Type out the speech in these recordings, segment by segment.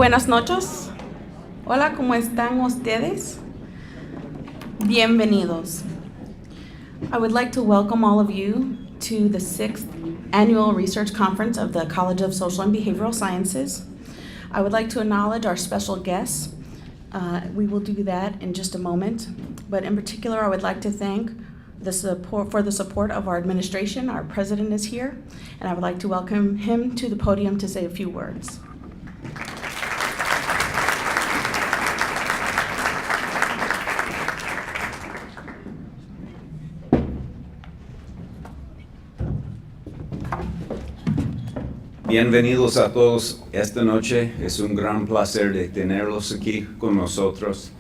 Buenas noches. Hola, ¿cómo están ustedes? Bienvenidos. I would like to welcome all of you to the 6th Annual Research Conference of the College of Social and Behavioral Sciences. I would like to acknowledge our special guests. We will do that in just a moment. But in particular, I would like to thank the support of our administration. Our president is here, and I would like to welcome him to the podium to say a few words. Bienvenidos a todos esta noche. Es un gran placer de tenerlos aquí con nosotros.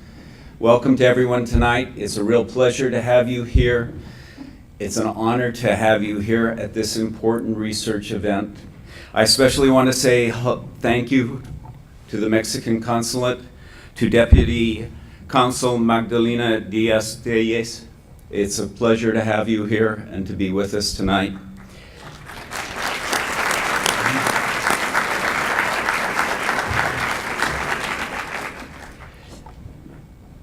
Welcome to everyone tonight. It's a real pleasure to have you here. It's an honor to have you here at this important research event. I especially want to say thank you to the Mexican Consulate, to Deputy Consul Magdalena DIAZ. It's a pleasure to have you here and to be with us tonight.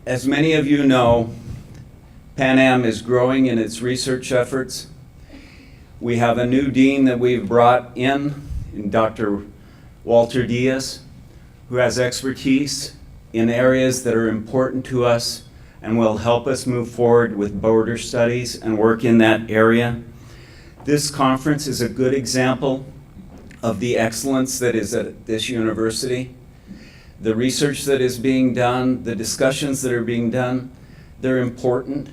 As many of you know, Pan Am is growing in its research efforts. We have a new dean that we've brought in Dr. Walter Diaz, who has expertise in areas that are important to us and will help us move forward with border studies and work in that area. This conference is a good example of the excellence that is at this university. The research that is being done, the discussions that are being done, they're important.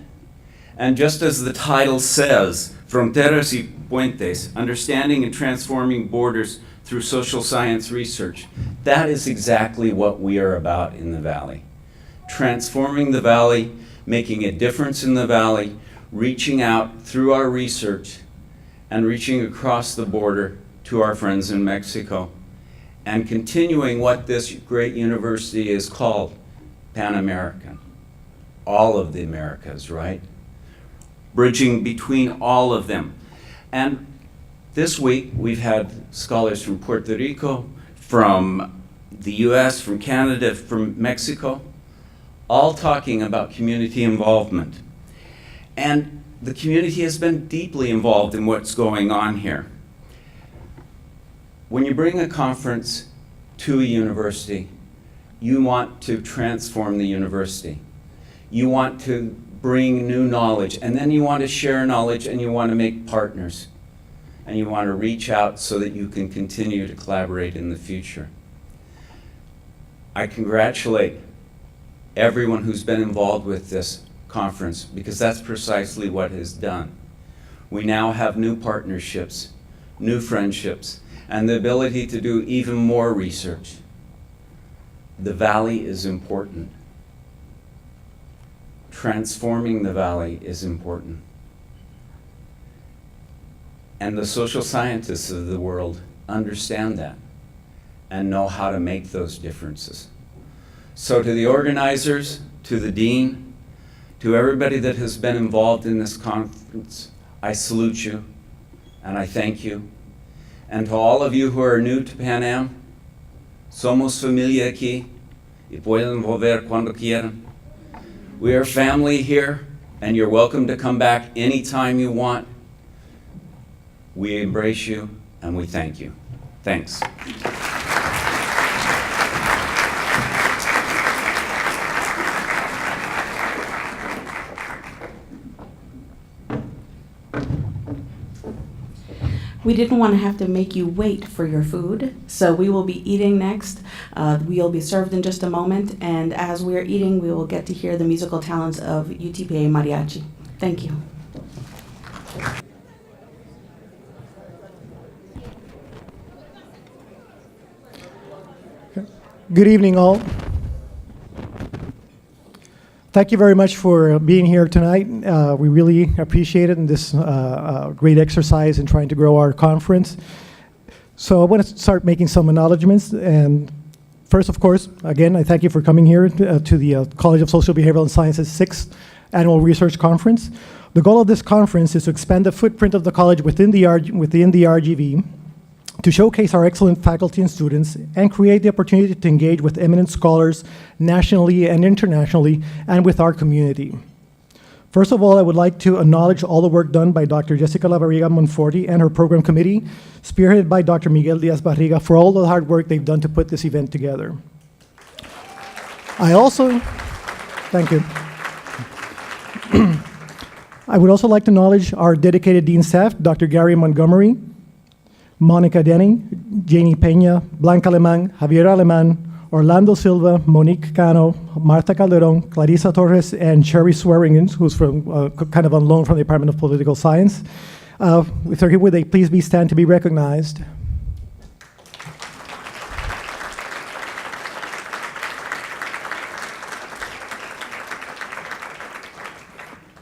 And just as the title says, Fronteras y Puentes, Understanding and Transforming Borders Through Social Science Research, that is exactly what we are about in the Valley. Transforming the Valley, making a difference in the Valley, reaching out through our research, and reaching across the border to our friends in Mexico, and continuing what this great university is called, Pan-American. All of the Americas, right? Bridging between all of them. And this week, we've had scholars from Puerto Rico, from the U.S., from Canada, from Mexico, all talking about community involvement. And the community has been deeply involved in what's going on here. When you bring a conference to a university, you want to transform the university. You want to bring new knowledge, and then you want to share knowledge, and you want to make partners, and you want to reach out so that you can continue to collaborate in the future. I congratulate everyone who's been involved with this conference, because that's precisely what is done. We now have new partnerships, new friendships, and the ability to do even more research. The Valley is important. Transforming the Valley is important. And the social scientists of the world understand that and know how to make those differences. So to the organizers, to the dean, to everybody that has been involved in this conference, I salute you and I thank you. And to all of you who are new to Pan Am, somos familia aquí y pueden volver cuando quieran. We are family here, and you're welcome to come back anytime you want. We embrace you, and we thank you. Thanks. We didn't want to have to make you wait for your food, so we will be eating next. We'll be served in just a moment, and as we are eating, we will get to hear the musical talents of UTPA Mariachi. Thank you. Good evening, all. Thank you very much for being here tonight. We really appreciate it in this great exercise in trying to grow our conference. So I want to start making some acknowledgements. And first, of course, again, I thank you for coming here to the College of Social Behavioral Sciences 6th Annual Research Conference. The goal of this conference is to expand the footprint of the college within the RGV, to showcase our excellent faculty and students and create the opportunity to engage with eminent scholars nationally and internationally and with our community. First of all, I would like to acknowledge all the work done by Dr. Jessica Lavariga Monforti and her program committee, spearheaded by Dr. Miguel Diaz Barriga, for all the hard work they've done to put this event together. Thank you. I would also like to acknowledge our dedicated dean staff, Dr. Gary Montgomery, Monica Denny, Janie Peña, Blanca Alemán, Javier Alemán, Orlando Silva, Monique Cano, Marta Calderon, Clarissa Torres, and Sherry Swearingen, who's from kind of on loan from the Department of Political Science. If they're here, would they please stand to be recognized?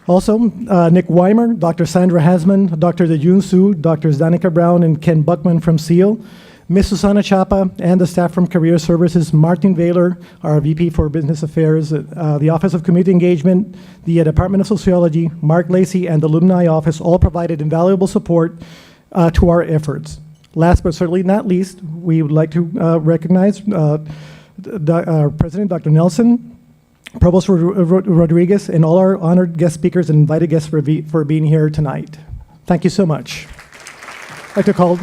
Also, Nick Weimer, Dr. Sandra HANSMANN, Dr. DeJun Su, Drs. Danica Brown and Ken Buckman from SEAL, Ms. Susana Chapa, and the staff from Career Services, Martin Vaylor, our VP for Business Affairs, the Office of Community Engagement, the Department of Sociology, Mark Lacey, and the Alumni Office all provided invaluable support to our efforts. Last but certainly not least, we would like to recognize our President, Dr. NELSEN, Provost Rodriguez, and all our honored guest speakers and invited guests for being here tonight. Thank you so much. I'd like to call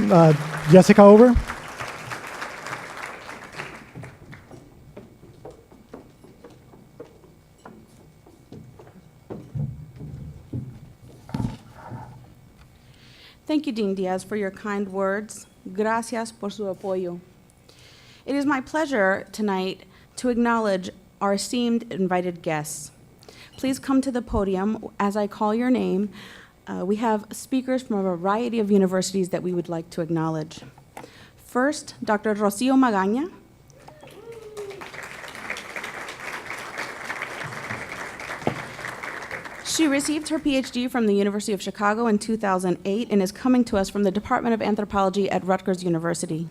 Jessica over. Thank you, Dean Diaz, for your kind words. Gracias por su apoyo. It is my pleasure tonight to acknowledge our esteemed invited guests. Please come to the podium as I call your name. We have speakers from a variety of universities that we would like to acknowledge. First, Dr. Rocio Magaña. She received her PhD from the University of Chicago in 2008 and is coming to us from the Department of Anthropology at Rutgers University.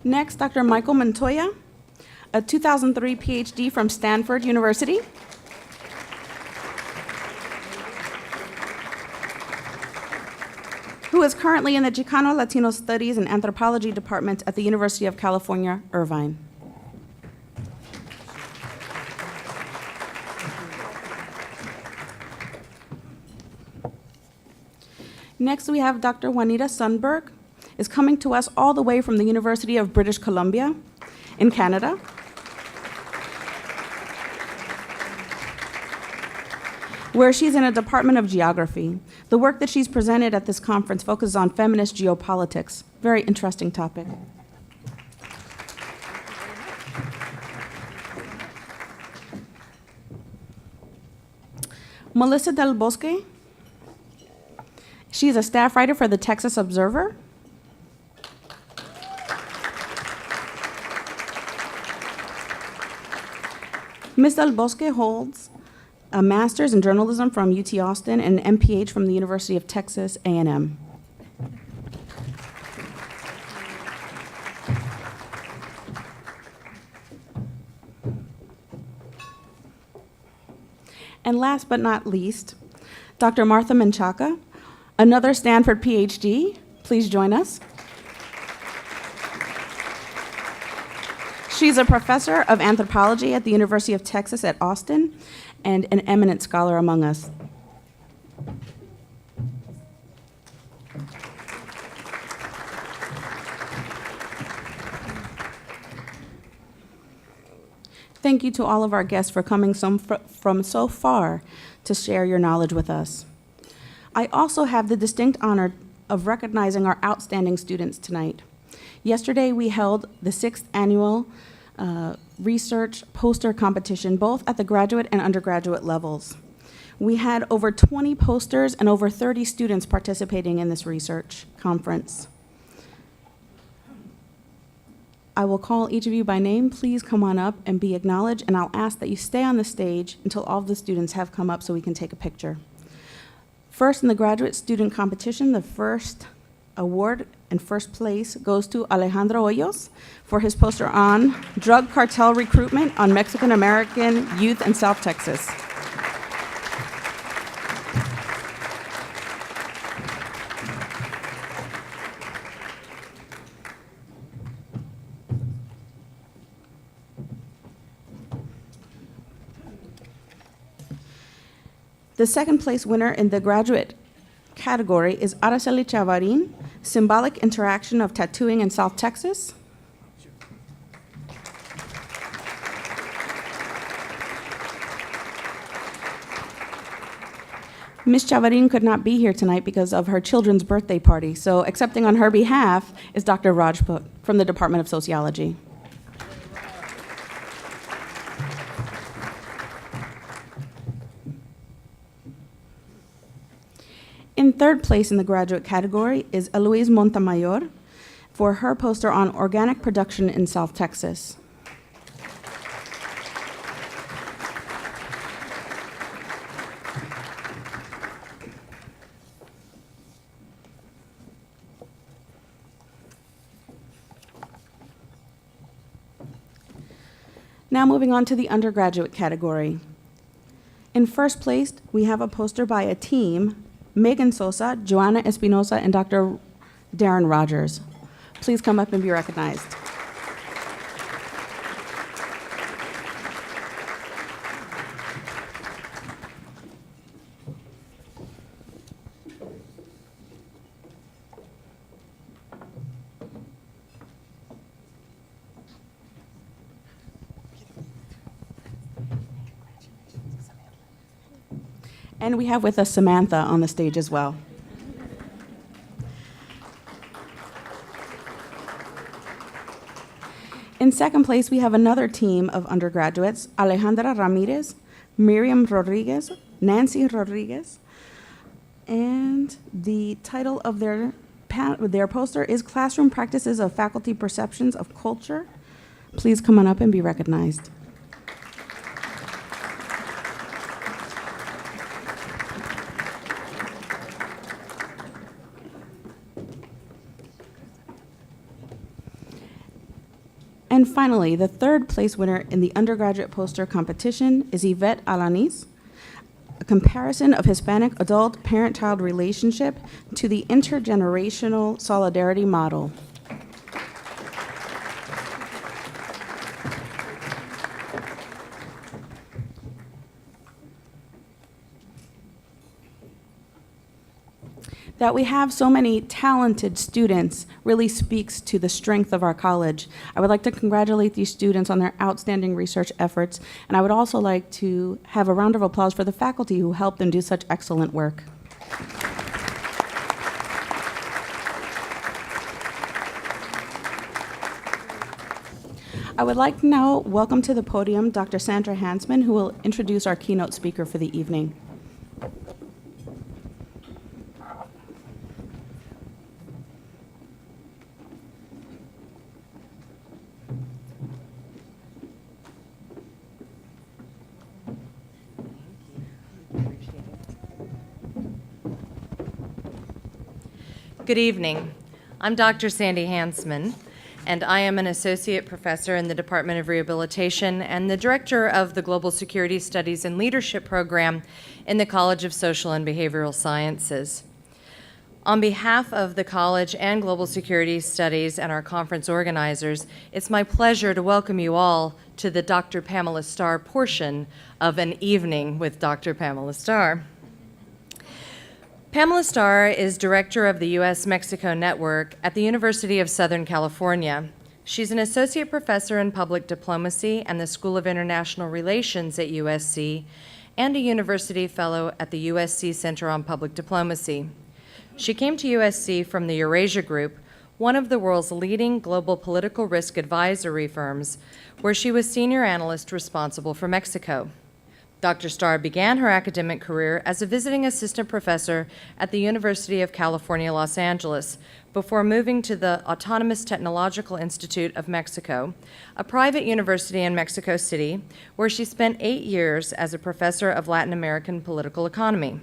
Next, Dr. Michael Montoya, a 2003 PhD from Stanford University. Who is currently in the Chicano Latino Studies and Anthropology Department at the University of California, Irvine. Next, we have Dr. Juanita Sundberg, is coming to us all the way from the University of British Columbia in Canada. Where she's in a Department of Geography. The work that she's presented at this conference focuses on feminist geopolitics. Very interesting topic. Melissa Del Bosque. She's a staff writer for the Texas Observer. Ms. Del Bosque holds a master's in journalism from UT Austin and an MPH from the University of Texas A&M. And last but not least, Dr. Martha Menchaca, another Stanford PhD. Please join us. She's a professor of anthropology at the University of Texas at Austin and an eminent scholar among us. Thank you to all of our guests for coming from so far to share your knowledge with us. I also have the distinct honor of recognizing our outstanding students tonight. Yesterday, we held the 6th annual research poster competition, both at the graduate and undergraduate levels. We had over 20 posters and over 30 students participating in this research conference. I will call each of you by name. Please come on up and be acknowledged, and I'll ask that you stay on the stage until all of the students have come up so we can take a picture. First, in the graduate student competition, the first award and first place goes to Alejandro Hoyos for his poster on drug cartel recruitment on Mexican-American youth in South Texas. The second place winner in the graduate category is Araceli Chavarin, Symbolic Interaction of Tattooing in South Texas. Ms. Chavarin could not be here tonight because of her children's birthday party, so accepting on her behalf is Dr. Rajput from the Department of Sociology. In third place in the graduate category is Eloise Montemayor for her poster on organic production in South Texas. Now moving on to the undergraduate category. In first place, we have a poster by a team, Megan Sosa, Joanna Espinosa, and Dr. Darren Rogers. Please come up and be recognized. And we have with us Samantha on the stage as well. In second place, we have another team of undergraduates, Alejandra Ramirez, Miriam Rodriguez, Nancy Rodriguez, and the title of their poster is Classroom Practices of Faculty Perceptions of Culture. Please come on up and be recognized. And finally, the third place winner in the undergraduate poster competition is Yvette Alanis, a comparison of Hispanic adult parent-child relationship to the intergenerational solidarity model. That we have so many talented students really speaks to the strength of our college. I would like to congratulate these students on their outstanding research efforts, and I would also like to have a round of applause for the faculty who helped them do such excellent work. I would like to now welcome to the podium Dr. Sandra HANSMANN, who will introduce our keynote speaker for the evening. Good evening. I'm Dr. Sandy HANSMANN, and I am an associate professor in the Department of Rehabilitation and the director of the Global Security Studies and Leadership program in the College of Social and Behavioral Sciences. On behalf of the college and Global Security Studies and our conference organizers, it's my pleasure to welcome you all to the Dr. Pamela Starr portion of An Evening with Dr. Pamela Starr. Pamela Starr is director of the U.S. Mexico Network at the University of Southern California. She's an associate professor in public diplomacy and the School of International Relations at USC and a university fellow at the USC Center on Public Diplomacy. She came to USC from the Eurasia Group, one of the world's leading global political risk advisory firms, where she was senior analyst responsible for Mexico. Dr. Starr began her academic career as a visiting assistant professor at the University of California, Los Angeles, before moving to the Autonomous Technological Institute of Mexico, a private university in Mexico City, where she spent 8 years as a professor of Latin American political economy.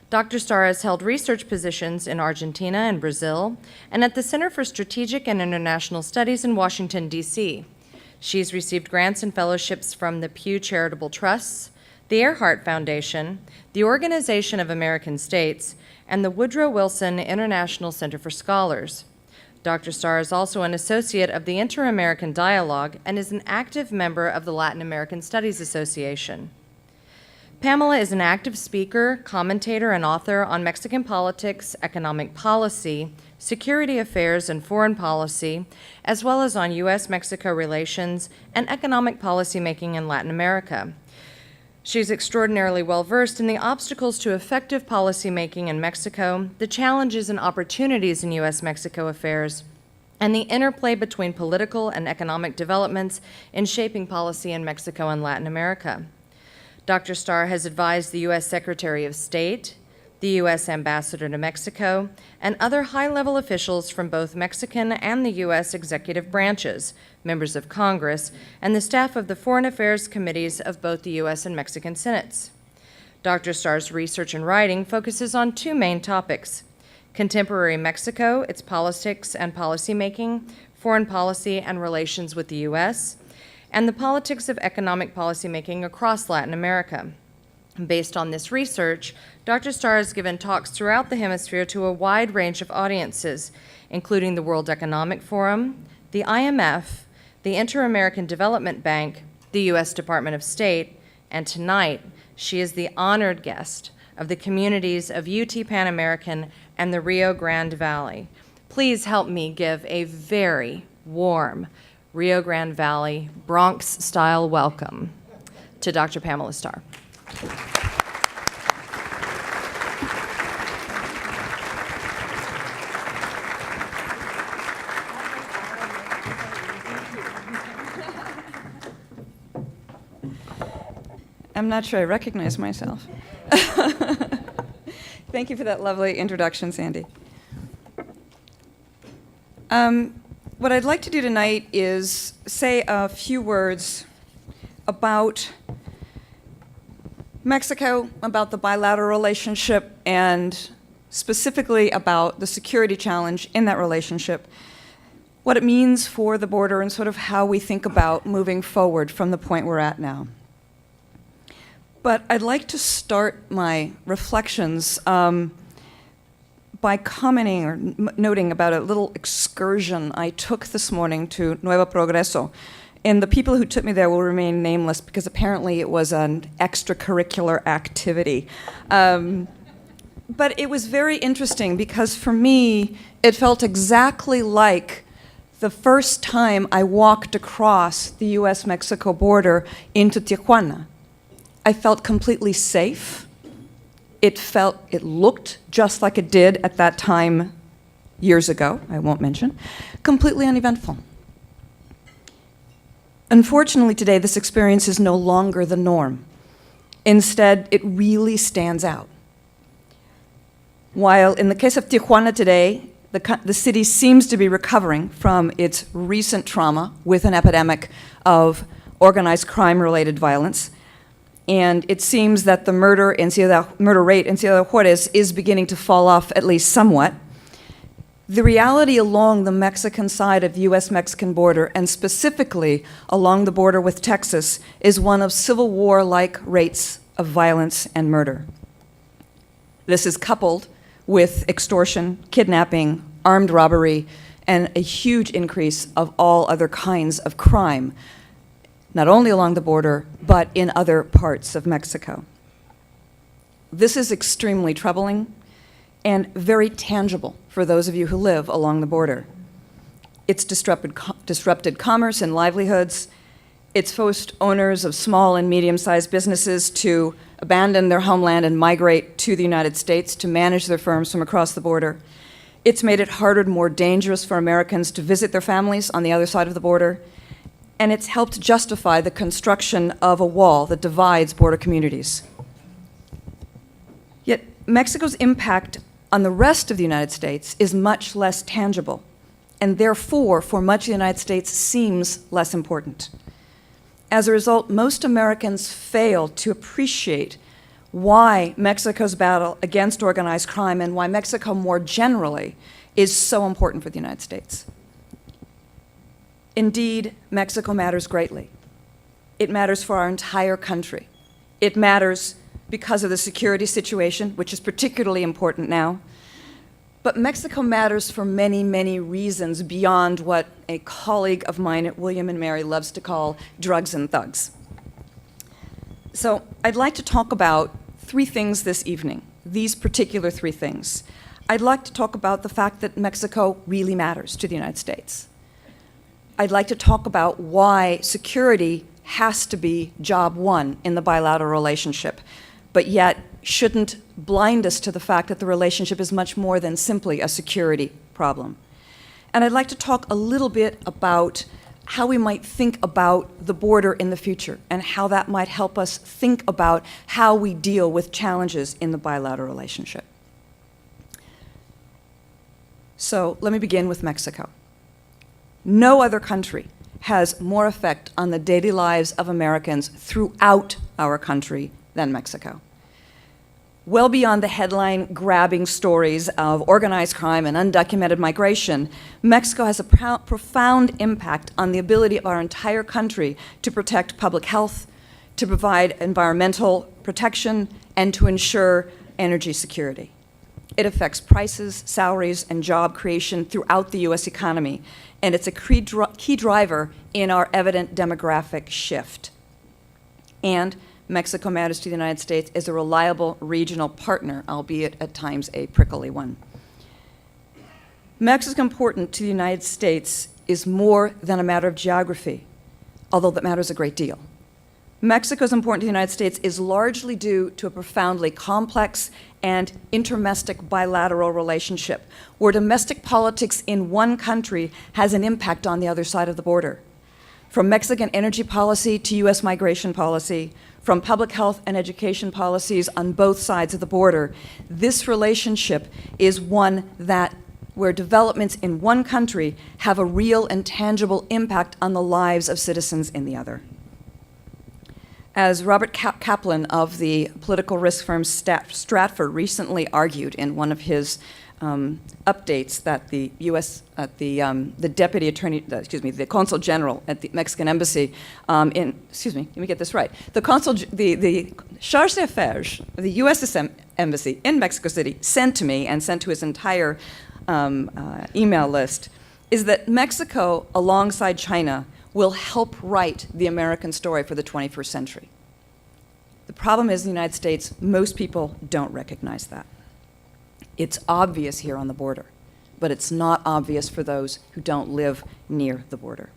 Dr. Starr has held research positions in Argentina and Brazil, and at the Center for Strategic and International Studies in Washington, D.C. She's received grants and fellowships from the Pew Charitable Trusts, the Earhart Foundation, the Organization of American States, and the Woodrow Wilson International Center for Scholars. Dr. Starr is also an associate of the Inter-American Dialogue and is an active member of the Latin American Studies Association. Pamela is an active speaker, commentator, and author on Mexican politics, economic policy, security affairs, and foreign policy, as well as on U.S. Mexico relations and economic policymaking in Latin America. She's extraordinarily well-versed in the obstacles to effective policymaking in Mexico, the challenges and opportunities in U.S. Mexico affairs, and the interplay between political and economic developments in shaping policy in Mexico and Latin America. Dr. Starr has advised the U.S. Secretary of State, the U.S. Ambassador to Mexico, and other high-level officials from both Mexican and the U.S. executive branches, members of Congress, and the staff of the Foreign Affairs Committees of both the U.S. and Mexican Senates. Dr. Starr's research and writing focuses on two main topics: contemporary Mexico, its politics and policymaking, foreign policy and relations with the U.S., and the politics of economic policymaking across Latin America. Based on this research, Dr. Starr has given talks throughout the hemisphere to a wide range of audiences, including the World Economic Forum, the IMF, the Inter-American Development Bank, the U.S. Department of State, and tonight she is the honored guest of the communities of UT Pan American and the Rio Grande Valley. Please help me give a very warm Rio Grande Valley Bronx-style welcome to Dr. Pamela Starr. I'm not sure I recognize myself. Thank you for that lovely introduction, Sandy. What I'd like to do tonight is say a few words about Mexico, about the bilateral relationship, and specifically about the security challenge in that relationship, what it means for the border, and sort of how we think about moving forward from the point we're at now. But I'd like to start my reflections by commenting or noting about a little excursion I took this morning to Nuevo Progreso. And the people who took me there will remain nameless because apparently it was an extracurricular activity. But it was very interesting because for me, it felt exactly like the first time I walked across the U.S. Mexico border into Tijuana. I felt completely safe. It looked just like it did at that time years ago, I won't mention, completely uneventful. Unfortunately today, this experience is no longer the norm. Instead, it really stands out. While in the case of Tijuana today, the city seems to be recovering from its recent trauma with an epidemic of organized crime-related violence, and it seems that the murder rate in Ciudad Juarez is beginning to fall off at least somewhat. The reality along the Mexican side of the U.S.-Mexican border, and specifically along the border with Texas, is one of Civil War-like rates of violence and murder. This is coupled with extortion, kidnapping, armed robbery, and a huge increase of all other kinds of crime, not only along the border, but in other parts of Mexico. This is extremely troubling and very tangible for those of you who live along the border. It's disrupted commerce and livelihoods. It's forced owners of small and medium-sized businesses to abandon their homeland and migrate to the United States to manage their firms from across the border. It's made it harder and more dangerous for Americans to visit their families on the other side of the border. And it's helped justify the construction of a wall that divides border communities. Yet Mexico's impact on the rest of the United States is much less tangible, and therefore, for much of the United States, seems less important. As a result, most Americans fail to appreciate why Mexico's battle against organized crime and why Mexico more generally is so important for the United States. Indeed, Mexico matters greatly. It matters for our entire country. It matters because of the security situation, which is particularly important now. But Mexico matters for many, many reasons beyond what a colleague of mine at William and Mary loves to call drugs and thugs. So I'd like to talk about three things this evening, these particular three things. I'd like to talk about the fact that Mexico really matters to the United States. I'd like to talk about why security has to be job one in the bilateral relationship, but yet shouldn't blind us to the fact that the relationship is much more than simply a security problem. And I'd like to talk a little bit about how we might think about the border in the future and how that might help us think about how we deal with challenges in the bilateral relationship. So let me begin with Mexico. No other country has more effect on the daily lives of Americans throughout our country than Mexico. Well beyond the headline-grabbing stories of organized crime and undocumented migration, Mexico has a profound impact on the ability of our entire country to protect public health, to provide environmental protection, and to ensure energy security. It affects prices, salaries, and job creation throughout the U.S. economy, and it's a key driver in our evident demographic shift. And Mexico matters to the United States as a reliable regional partner, albeit at times a prickly one. Mexico important to the United States is more than a matter of geography, although that matters a great deal. Mexico's important to the United States is largely due to a profoundly complex and intermestic bilateral relationship, where domestic politics in one country has an impact on the other side of the border. From Mexican energy policy to U.S. migration policy, from public health and education policies on both sides of the border, this relationship is one that where developments in one country have a real and tangible impact on the lives of citizens in the other. As Robert Kaplan of the political risk firm Stratford recently argued in one of his updates that the deputy attorney, the consul general at the Mexican embassy let me get this right. The charge d'affaires of the U.S. embassy in Mexico City sent to me and sent to his entire email list is that Mexico, alongside China, will help write the American story for the 21st century. The problem is in the United States, most people don't recognize that. It's obvious here on the border, but it's not obvious for those who don't live near the border.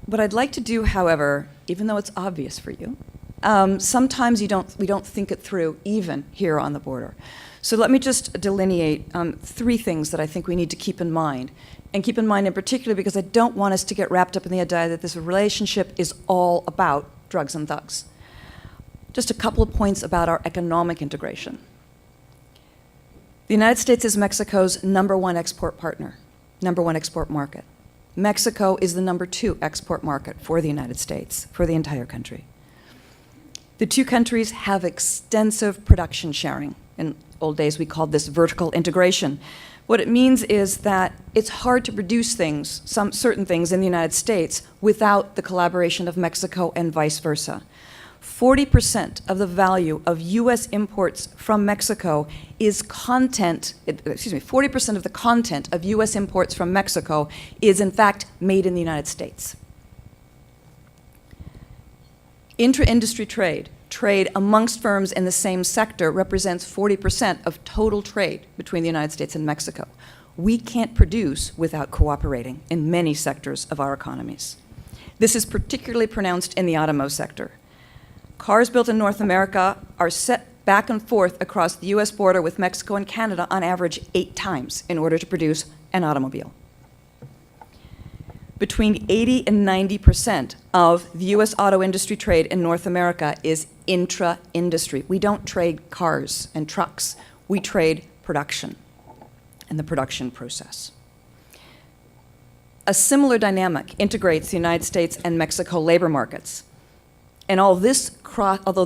What I'd like to do, however, even though it's obvious for you, sometimes we don't think it through even here on the border. So let me just delineate three things that I think we need to keep in mind. And keep in mind in particular because I don't want us to get wrapped up in the idea that this relationship is all about drugs and thugs. Just a couple of points about our economic integration. The United States is Mexico's #1 export partner, #1 export market. Mexico is the #2 export market for the United States, for the entire country. The two countries have extensive production sharing. In old days, we called this vertical integration. What it means is that it's hard to produce things, certain things in the United States without the collaboration of Mexico and vice versa. 40% of the value of U.S. imports from Mexico is 40% of the content of U.S. imports from Mexico is in fact made in the United States. Intra-industry trade amongst firms in the same sector represents 40% of total trade between the United States and Mexico. We can't produce without cooperating in many sectors of our economies. This is particularly pronounced in the automotive sector. Cars built in North America are set back and forth across the U.S. border with Mexico and Canada on average 8 times in order to produce an automobile. Between 80 and 90% of the U.S. auto industry trade in North America is intra-industry. We don't trade cars and trucks. We trade production and the production process. A similar dynamic integrates the United States and Mexico labor markets. And although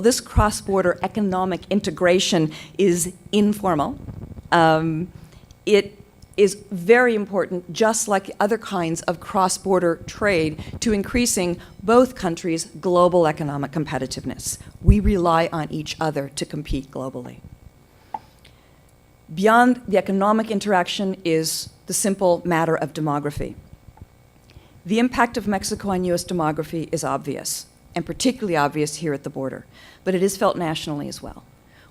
this cross-border economic integration is informal, it is very important, just like other kinds of cross-border trade, to increasing both countries' global economic competitiveness. We rely on each other to compete globally. Beyond the economic interaction is the simple matter of demography. The impact of Mexico on U.S. demography is obvious, and particularly obvious here at the border, but it is felt nationally as well.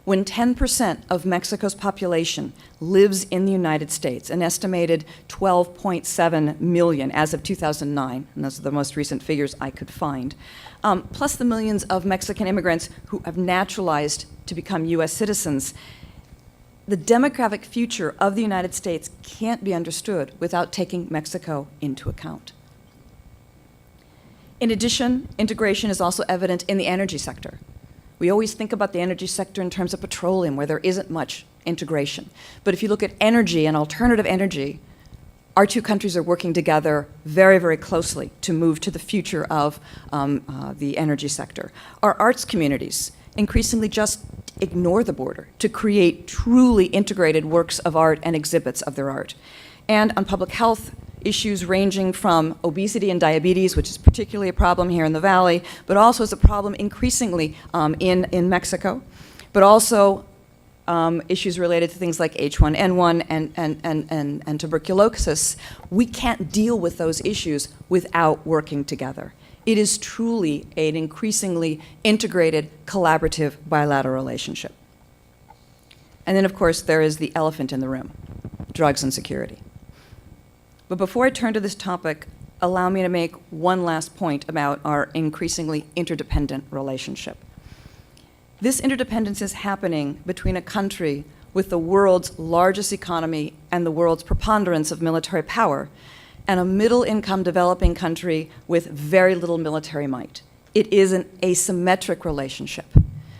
When 10% of Mexico's population lives in the United States, an estimated 12.7 million as of 2009, and those are the most recent figures I could find, plus the millions of Mexican immigrants who have naturalized to become U.S. citizens, the demographic future of the United States can't be understood without taking Mexico into account. In addition, integration is also evident in the energy sector. We always think about the energy sector in terms of petroleum, where there isn't much integration. But if you look at energy and alternative energy, our two countries are working together very, very closely to move to the future of the energy sector. Our arts communities increasingly just ignore the border to create truly integrated works of art and exhibits of their art. And on public health, issues ranging from obesity and diabetes, which is particularly a problem here in the Valley, but also is a problem increasingly in Mexico, but also issues related to things like H1N1 and tuberculosis. We can't deal with those issues without working together. It is truly an increasingly integrated, collaborative bilateral relationship. And then, of course, there is the elephant in the room, drugs and security. But before I turn to this topic, allow me to make one last point about our increasingly interdependent relationship. This interdependence is happening between a country with the world's largest economy and the world's preponderance of military power, and a middle-income developing country with very little military might. It is an asymmetric relationship.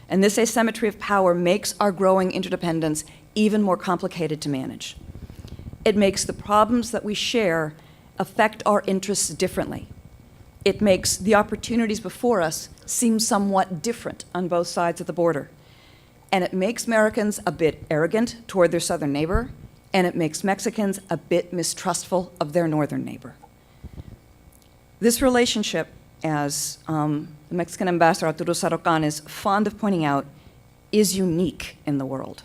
And this asymmetry of power makes our growing interdependence even more complicated to manage. It makes the problems that we share affect our interests differently. It makes the opportunities before us seem somewhat different on both sides of the border. And it makes Americans a bit arrogant toward their southern neighbor, and it makes Mexicans a bit mistrustful of their northern neighbor. This relationship, as the Mexican ambassador Arturo Sarrocan is fond of pointing out, is unique in the world.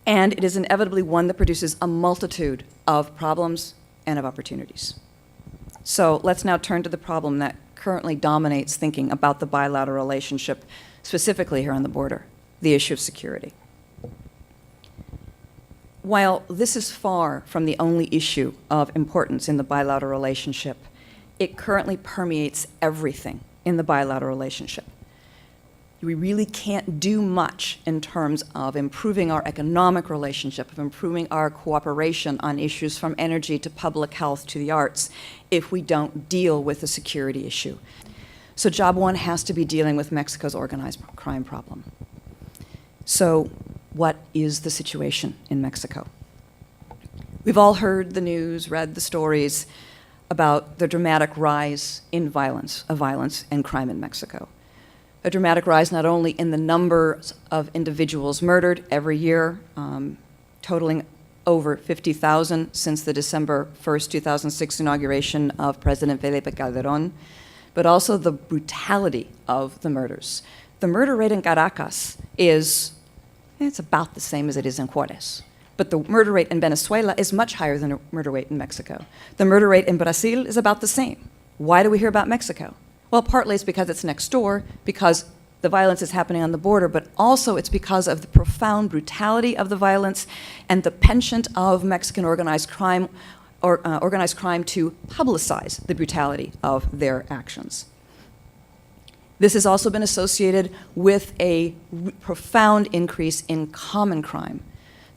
And it is inevitably one that produces a multitude of problems and of opportunities. So let's now turn to the problem that currently dominates thinking about the bilateral relationship, specifically here on the border, the issue of security. While this is far from the only issue of importance in the bilateral relationship, it currently permeates everything in the bilateral relationship. We really can't do much in terms of improving our economic relationship, of improving our cooperation on issues from energy to public health to the arts, if we don't deal with the security issue. So job one has to be dealing with Mexico's organized crime problem. So what is the situation in Mexico? We've all heard the news, read the stories about the dramatic rise in violence and crime in Mexico. A dramatic rise not only in the number of individuals murdered every year, totaling over 50,000 since the December 1st, 2006 inauguration of President Felipe Calderón, but also the brutality of the murders. The murder rate in Caracas it's about the same as it is in Juarez. But the murder rate in Venezuela is much higher than the murder rate in Mexico. The murder rate in Brazil is about the same. Why do we hear about Mexico? Well, partly it's because it's next door, because the violence is happening on the border, but also it's because of the profound brutality of the violence and the penchant of Mexican organized crime to publicize the brutality of their actions. This has also been associated with a profound increase in common crime,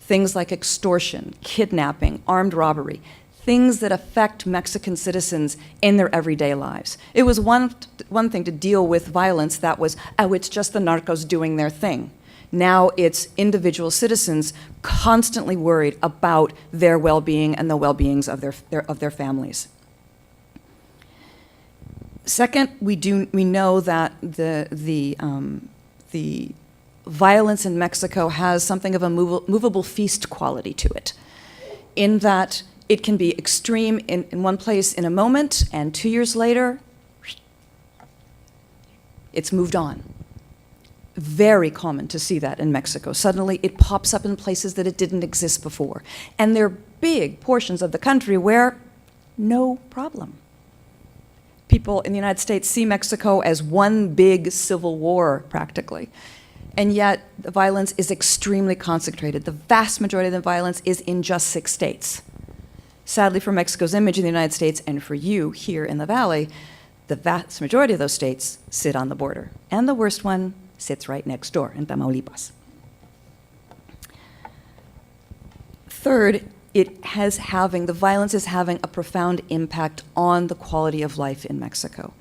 things like extortion, kidnapping, armed robbery, things that affect Mexican citizens in their everyday lives. It was one thing to deal with violence that was, oh, it's just the narcos doing their thing. Now it's individual citizens constantly worried about their well-being and the well-beings of their families. Second, we know that the violence in Mexico has something of a movable feast quality to it, in that it can be extreme in one place in a moment, and 2 years later, it's moved on. Very common to see that in Mexico. Suddenly, it pops up in places that it didn't exist before. And there are big portions of the country where no problem. People in the United States see Mexico as one big civil war, practically. And yet, the violence is extremely concentrated. The vast majority of the violence is in just 6 states. Sadly, for Mexico's image in the United States and for you here in the Valley, the vast majority of those states sit on the border. And the worst one sits right next door in Tamaulipas. Third, the violence is having a profound impact on the quality of life in Mexico.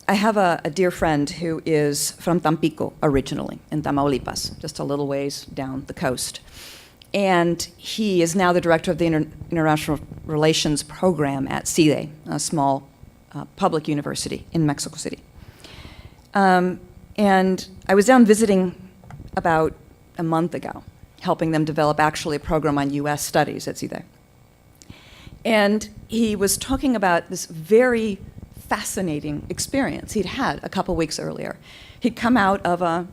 I have a dear friend who is from Tampico originally, in Tamaulipas, just a little ways down the coast. And he is now the director of the International Relations Program at CIDE, a small public university in Mexico City. And I was down visiting about a month ago, helping them develop actually a program on U.S. studies at CIDE. And he was talking about this very fascinating experience he'd had a couple weeks earlier. He'd come out of a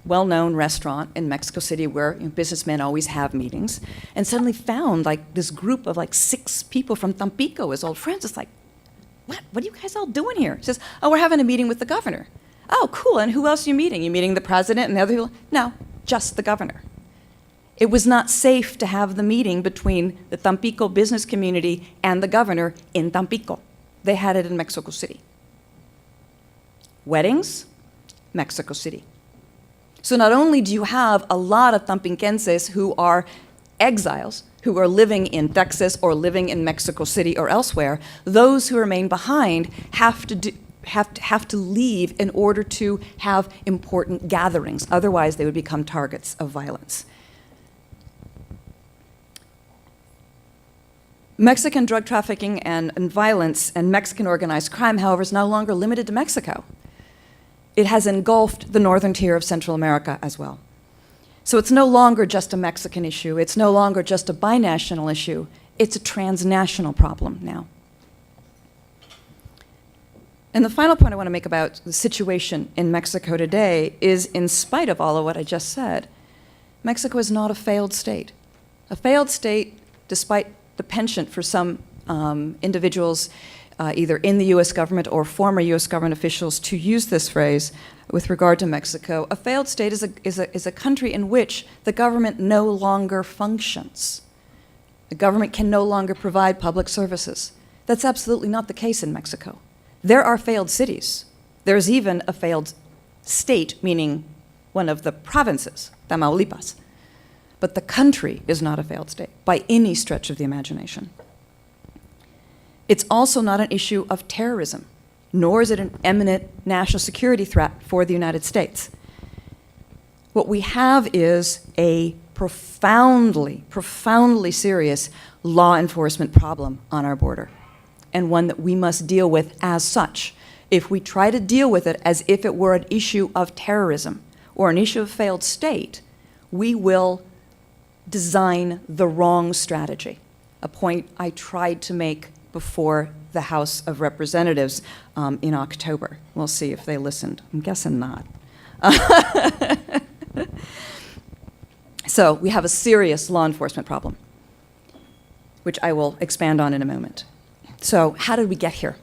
well-known restaurant in Mexico City where businessmen always have meetings, and suddenly found like this group of like 6 people from Tampico, his old friends. It's like, what are you guys all doing here? He says, oh, we're having a meeting with the governor. Oh, cool, and who else are you meeting? You meeting the president and the other people? No, just the governor. It was not safe to have the meeting between the Tampico business community and the governor in Tampico. They had it in Mexico City. Weddings, Mexico City. So not only do you have a lot of Tampiquenses who are exiles, who are living in Texas or living in Mexico City or elsewhere, those who remain behind have to leave in order to have important gatherings. Otherwise, they would become targets of violence. Mexican drug trafficking and violence and Mexican organized crime, however, is no longer limited to Mexico. It has engulfed the northern tier of Central America as well. So it's no longer just a Mexican issue. It's no longer just a binational issue. It's a transnational problem now. And the final point I want to make about the situation in Mexico today is, in spite of all of what I just said, Mexico is not a failed state. A failed state, despite the penchant for some individuals, either in the U.S. government or former U.S. government officials, to use this phrase with regard to Mexico. A failed state is a country in which the government no longer functions. The government can no longer provide public services. That's absolutely not the case in Mexico. There are failed cities. There's even a failed state, meaning one of the provinces, Tamaulipas. But the country is not a failed state by any stretch of the imagination. It's also not an issue of terrorism, nor is it an imminent national security threat for the United States. What we have is a profoundly, profoundly serious law enforcement problem on our border, and one that we must deal with as such. If we try to deal with it as if it were an issue of terrorism or an issue of failed state, we will design the wrong strategy, a point I tried to make before the House of Representatives in October. We'll see if they listened. I'm guessing not. So we have a serious law enforcement problem, which I will expand on in a moment. So how did we get here?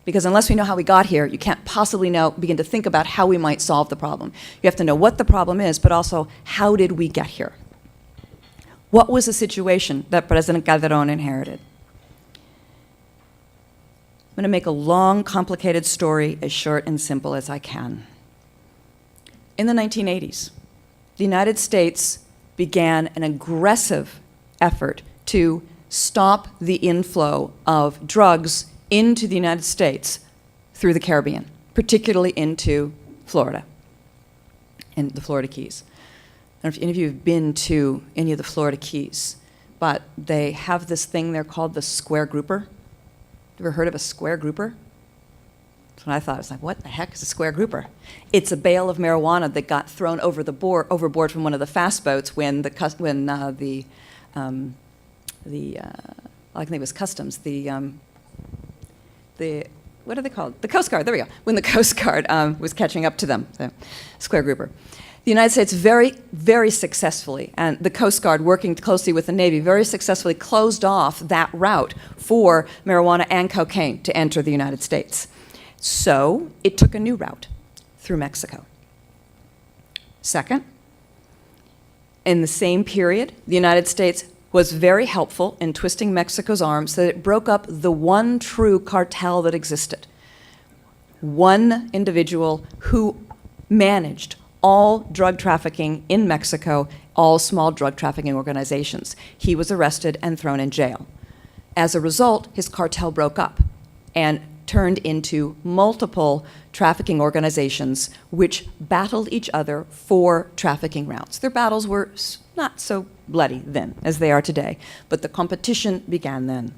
Because unless we know how we got here, you can't possibly begin to think about how we might solve the problem. You have to know what the problem is, but also how did we get here? What was the situation that President Calderón inherited? I'm going to make a long, complicated story as short and simple as I can. In the 1980s, the United States began an aggressive effort to stop the inflow of drugs into the United States through the Caribbean, particularly into Florida and the Florida Keys. I don't know if any of you have been to any of the Florida Keys, but they have this thing there called the square grouper. Ever heard of a square grouper? That's what I thought. I was like, what the heck is a square grouper? It's a bale of marijuana that got thrown overboard from one of the fast boats when I think it was Customs, the what are they called? The Coast Guard, there we go. When the Coast Guard was catching up to them, the square grouper. The United States very, very successfully, and the Coast Guard working closely with the Navy, very successfully closed off that route for marijuana and cocaine to enter the United States. So it took a new route through Mexico. Second, in the same period, the United States was very helpful in twisting Mexico's arms so that it broke up the one true cartel that existed. One individual who managed all drug trafficking in Mexico, all small drug trafficking organizations. He was arrested and thrown in jail. As a result, his cartel broke up and turned into multiple trafficking organizations which battled each other for trafficking routes. Their battles were not so bloody then as they are today, but the competition began then.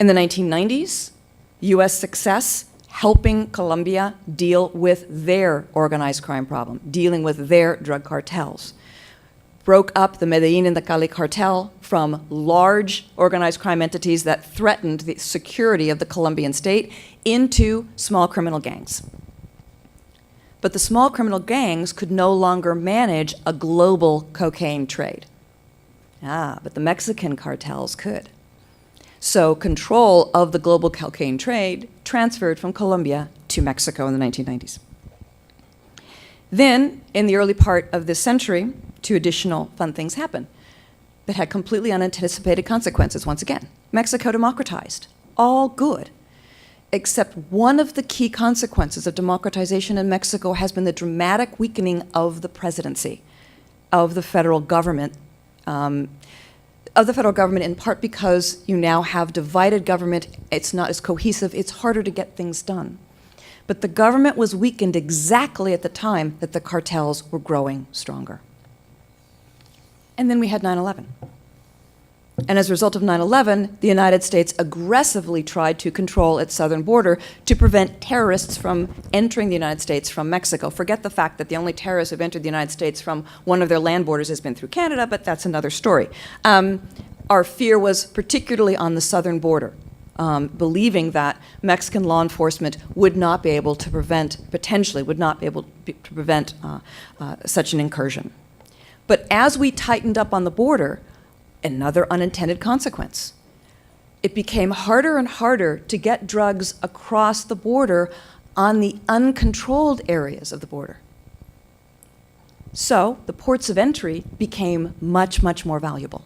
In the 1990s, U.S. success helping Colombia deal with their organized crime problem, dealing with their drug cartels. Broke up the Medellin and the Cali cartel from large organized crime entities that threatened the security of the Colombian state into small criminal gangs. But the small criminal gangs could no longer manage a global cocaine trade. But the Mexican cartels could. So control of the global cocaine trade transferred from Colombia to Mexico in the 1990s. Then, in the early part of this century, two additional fun things happened that had completely unanticipated consequences once again. Mexico democratized. All good. Except one of the key consequences of democratization in Mexico has been the dramatic weakening of the presidency, of the federal government, in part because you now have divided government. It's not as cohesive. It's harder to get things done. But the government was weakened exactly at the time that the cartels were growing stronger. And then we had 9/11. And as a result of 9/11, the United States aggressively tried to control its southern border to prevent terrorists from entering the United States from Mexico. Forget the fact that the only terrorists who've entered the United States from one of their land borders has been through Canada, but that's another story. Our fear was particularly on the southern border, believing that Mexican law enforcement would not be able to prevent, potentially would not be able to prevent such an incursion. But as we tightened up on the border, another unintended consequence. It became harder and harder to get drugs across the border on the uncontrolled areas of the border. So the ports of entry became much, much more valuable.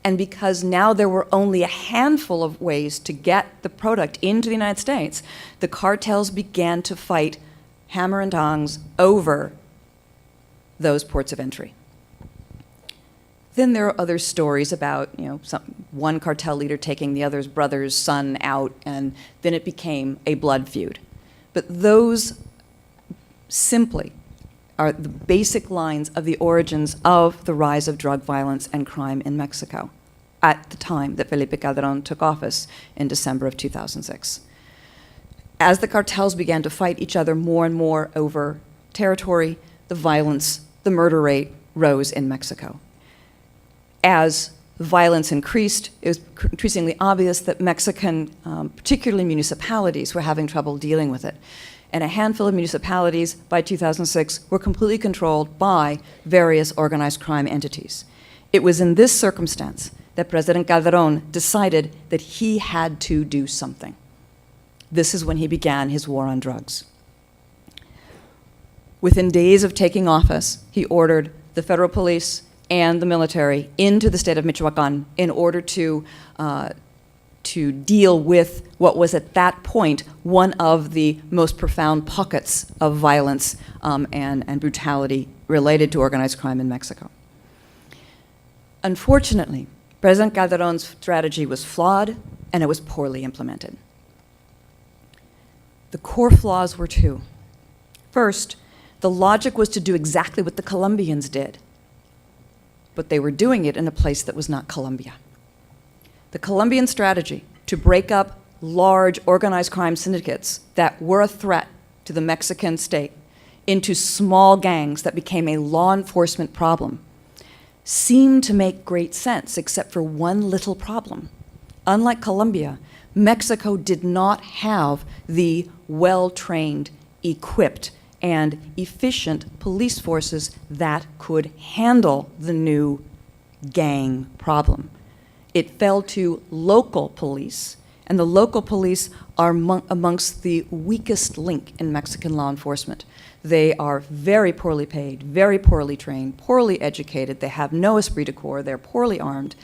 And because now there were only a handful of ways to get the product into the United States, the cartels began to fight hammer and tongs over those ports of entry. Then there are other stories about, one cartel leader taking the other's brother's son out, and then it became a blood feud. But those simply are the basic lines of the origins of the rise of drug violence and crime in Mexico at the time that Felipe Calderón took office in December of 2006. As the cartels began to fight each other more and more over territory, the violence, the murder rate rose in Mexico. As violence increased, it was increasingly obvious that Mexican, particularly municipalities, were having trouble dealing with it. And a handful of municipalities by 2006 were completely controlled by various organized crime entities. It was in this circumstance that President Calderón decided that he had to do something. This is when he began his war on drugs. Within days of taking office, he ordered the federal police and the military into the state of Michoacán in order to deal with what was at that point one of the most profound pockets of violence and brutality related to organized crime in Mexico. Unfortunately, President Calderón's strategy was flawed and it was poorly implemented. The core flaws were two. First, the logic was to do exactly what the Colombians did, but they were doing it in a place that was not Colombia. The Colombian strategy to break up large organized crime syndicates that were a threat to the Mexican state into small gangs that became a law enforcement problem seemed to make great sense, except for one little problem. Unlike Colombia, Mexico did not have the well-trained, equipped, and efficient police forces that could handle the new gang problem. It fell to local police, and the local police are amongst the weakest link in Mexican law enforcement. They are very poorly paid, very poorly trained, poorly educated. They have no esprit de corps. They're poorly armed.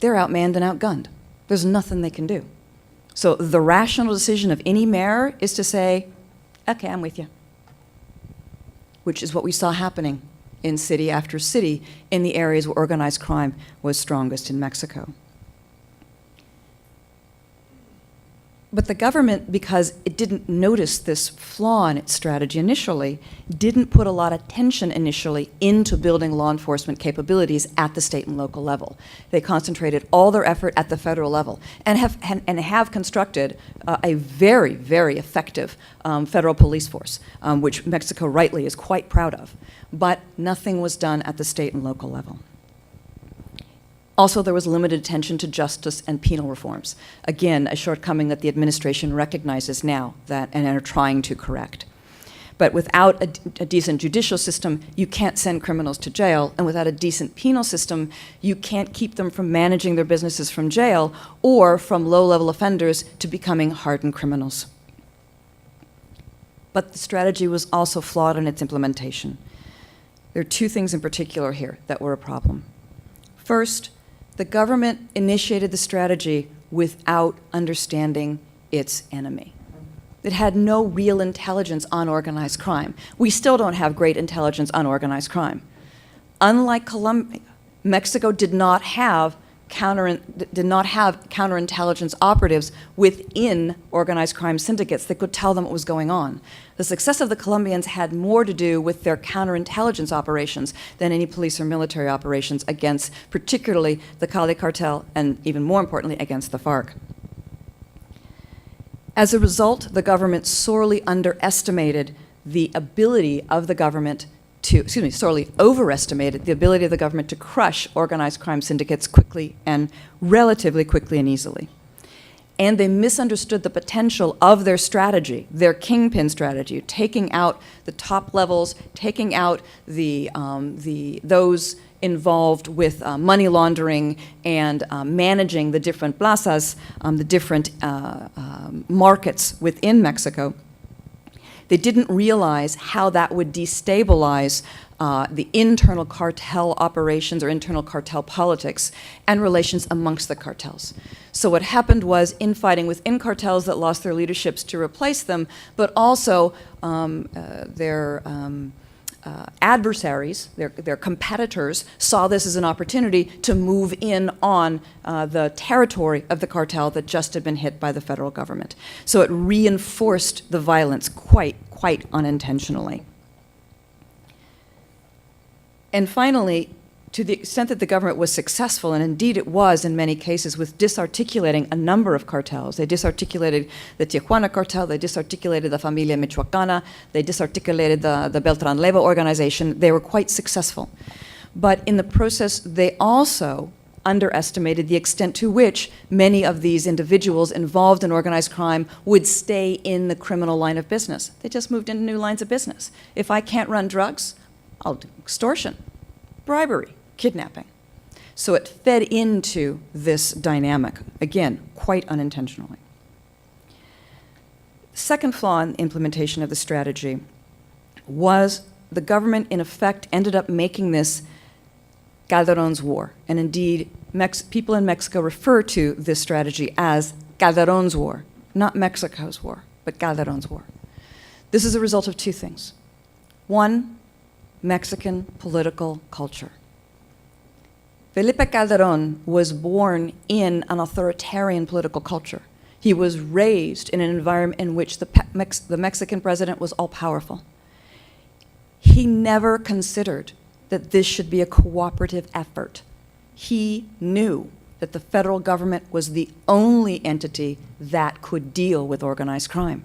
They're outmanned and outgunned. There's nothing they can do. So the rational decision of any mayor is to say, okay, I'm with you, which is what we saw happening in city after city in the areas where organized crime was strongest in Mexico. But the government, because it didn't notice this flaw in its strategy initially, didn't put a lot of attention initially into building law enforcement capabilities at the state and local level. They concentrated all their effort at the federal level and have constructed a very, very effective federal police force, which Mexico rightly is quite proud of. But nothing was done at the state and local level. Also, there was limited attention to justice and penal reforms. Again, a shortcoming that the administration recognizes now and are trying to correct. But without a decent judicial system, you can't send criminals to jail, and without a decent penal system, you can't keep them from managing their businesses from jail or from low-level offenders to becoming hardened criminals. But the strategy was also flawed in its implementation. There are two things in particular here that were a problem. First, the government initiated the strategy without understanding its enemy. It had no real intelligence on organized crime. We still don't have great intelligence on organized crime. Unlike Colombia, Mexico did not have counterintelligence operatives within organized crime syndicates that could tell them what was going on. The success of the Colombians had more to do with their counterintelligence operations than any police or military operations against particularly the Cali cartel and, even more importantly, against the FARC. As a result, the government sorely underestimated the ability of the government sorely overestimated the ability of the government to crush organized crime syndicates quickly and relatively quickly and easily. And they misunderstood the potential of their strategy, their kingpin strategy, taking out the top levels, taking out those involved with money laundering and managing the different plazas, the different markets within Mexico. They didn't realize how that would destabilize the internal cartel operations or internal cartel politics and relations amongst the cartels. So what happened was infighting within cartels that lost their leaderships to replace them, but also their adversaries, their competitors, saw this as an opportunity to move in on the territory of the cartel that just had been hit by the federal government. So it reinforced the violence quite unintentionally. And finally, to the extent that the government was successful, and indeed it was in many cases, with disarticulating a number of cartels. They disarticulated the Tijuana cartel, they disarticulated the Familia Michoacana, they disarticulated the Beltran-Leyva organization. They were quite successful. But in the process, they also underestimated the extent to which many of these individuals involved in organized crime would stay in the criminal line of business. They just moved into new lines of business. If I can't run drugs, I'll do extortion, bribery, kidnapping. So it fed into this dynamic, again, quite unintentionally. The second flaw in the implementation of the strategy was the government, in effect, ended up making this Calderon's War. And indeed, people in Mexico refer to this strategy as Calderon's War, not Mexico's war, but Calderon's War. This is a result of two things. One, Mexican political culture. Felipe Calderon was born in an authoritarian political culture. He was raised in an environment in which the Mexican president was all-powerful. He never considered that this should be a cooperative effort. He knew that the federal government was the only entity that could deal with organized crime.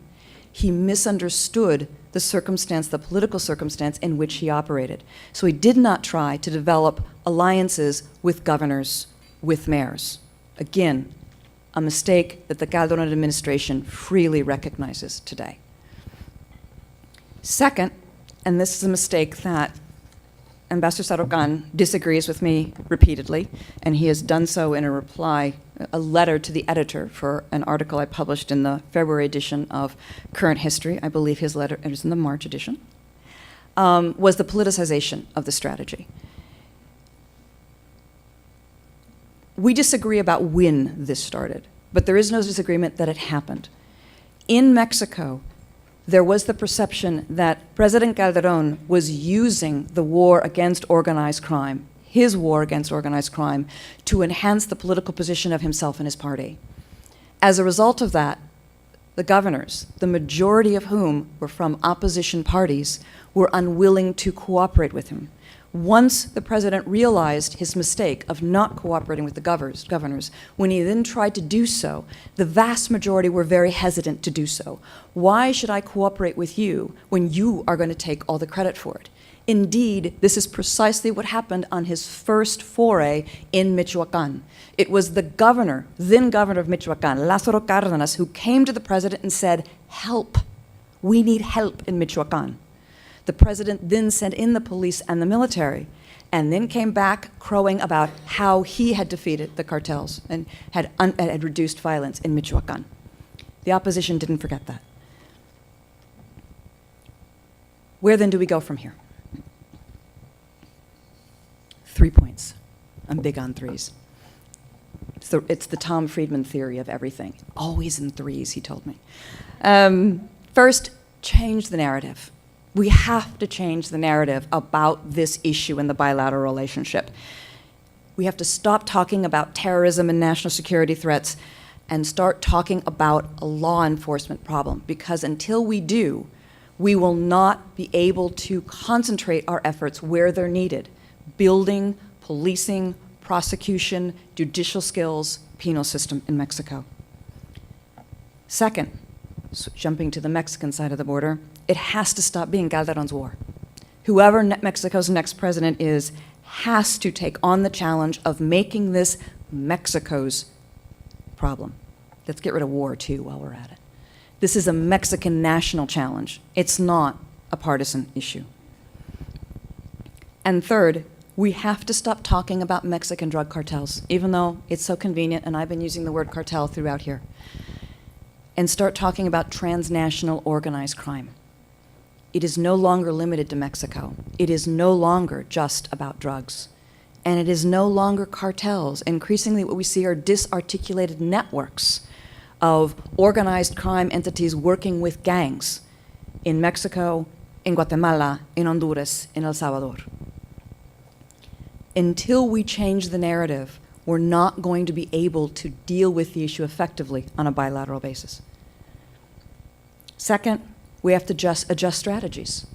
He misunderstood the circumstance, the political circumstance in which he operated. So he did not try to develop alliances with governors, with mayors. Again, a mistake that the Calderon administration freely recognizes today. Second, and this is a mistake that Ambassador Sarokan disagrees with me repeatedly, and he has done so in a reply, a letter to the editor for an article I published in the February edition of Current History. I believe his letter is in the March edition, was the politicization of the strategy. We disagree about when this started, but there is no disagreement that it happened. In Mexico, there was the perception that President Calderon was using the war against organized crime, his war against organized crime, to enhance the political position of himself and his party. As a result of that, the governors, the majority of whom were from opposition parties, were unwilling to cooperate with him. Once the president realized his mistake of not cooperating with the governors, when he then tried to do so, the vast majority were very hesitant to do so. Why should I cooperate with you when you are going to take all the credit for it? Indeed, this is precisely what happened on his first foray in Michoacan. It was the governor, then governor of Michoacan, Lázaro Cárdenas, who came to the president and said, help, we need help in Michoacan. The president then sent in the police and the military, and then came back crowing about how he had defeated the cartels and had reduced violence in Michoacan. The opposition didn't forget that. Where then do we go from here? 3 points. I'm big on threes. It's the Tom Friedman theory of everything. Always in threes, he told me. First, change the narrative. We have to change the narrative about this issue in the bilateral relationship. We have to stop talking about terrorism and national security threats and start talking about a law enforcement problem, because until we do, we will not be able to concentrate our efforts where they're needed: building, policing, prosecution, judicial skills, penal system in Mexico. Second, jumping to the Mexican side of the border, it has to stop being Calderon's war. Whoever Mexico's next president is has to take on the challenge of making this Mexico's problem. Let's get rid of war, too, while we're at it. This is a Mexican national challenge. It's not a partisan issue. And third, we have to stop talking about Mexican drug cartels, even though it's so convenient, and I've been using the word cartel throughout here, and start talking about transnational organized crime. It is no longer limited to Mexico. It is no longer just about drugs. And it is no longer cartels. Increasingly, what we see are disarticulated networks of organized crime entities working with gangs in Mexico, in Guatemala, in Honduras, in El Salvador. Until we change the narrative, we're not going to be able to deal with the issue effectively on a bilateral basis. Second, we have to adjust strategies.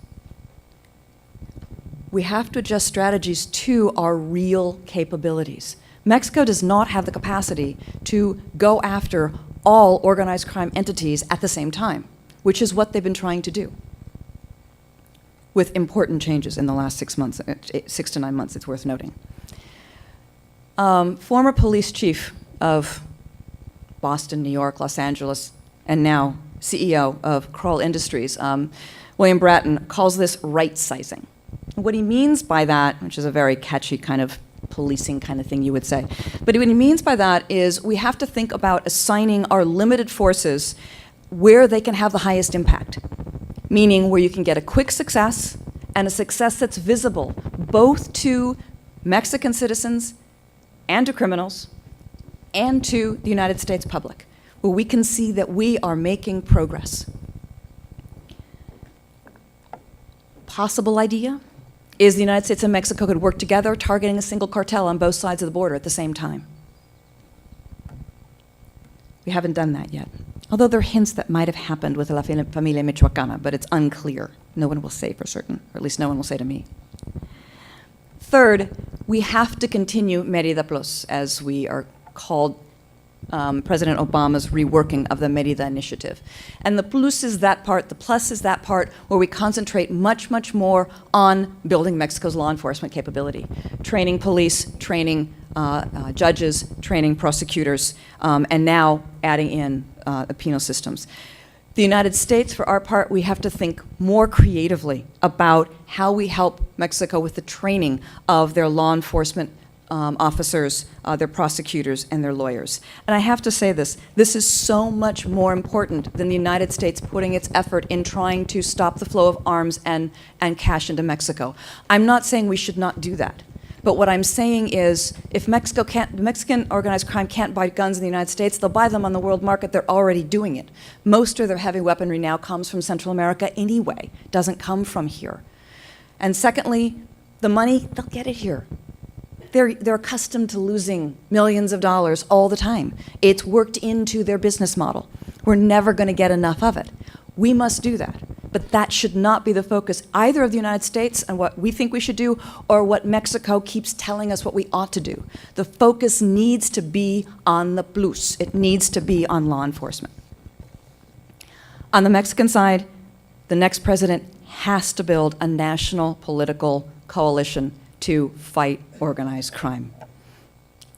We have to adjust strategies to our real capabilities. Mexico does not have the capacity to go after all organized crime entities at the same time, which is what they've been trying to do, with important changes in the last 6 months, 6 to 9 months, it's worth noting. Former police chief of Boston, New York, Los Angeles, and now CEO of Kroll Industries, William Bratton, calls this right-sizing. What he means by that, which is a very catchy kind of policing kind of thing you would say, but what he means by that is we have to think about assigning our limited forces where they can have the highest impact, meaning where you can get a quick success and a success that's visible both to Mexican citizens and to criminals and to the United States public, where we can see that we are making progress. Possible idea is the United States and Mexico could work together targeting a single cartel on both sides of the border at the same time. We haven't done that yet, although there are hints that might have happened with La Familia Michoacana, but it's unclear. No one will say for certain, or at least no one will say to me. Third, we have to continue Mérida Plus, as we are called President Obama's reworking of the Merida Initiative. And the plus is that part, the plus is that part where we concentrate much, much more on building Mexico's law enforcement capability, training police, training judges, training prosecutors, and now adding in penal systems. The United States, for our part, we have to think more creatively about how we help Mexico with the training of their law enforcement officers, their prosecutors, and their lawyers. And I have to say this is so much more important than the United States putting its effort in trying to stop the flow of arms and cash into Mexico. I'm not saying we should not do that. But what I'm saying is, if Mexican organized crime can't buy guns in the United States, they'll buy them on the world market. They're already doing it. Most of their heavy weaponry now comes from Central America anyway, doesn't come from here. And secondly, the money, they'll get it here. They're accustomed to losing millions of dollars all the time. It's worked into their business model. We're never going to get enough of it. We must do that. But that should not be the focus either of the United States and what we think we should do, or what Mexico keeps telling us what we ought to do. The focus needs to be on the plus. It needs to be on law enforcement. On the Mexican side, the next president has to build a national political coalition to fight organized crime.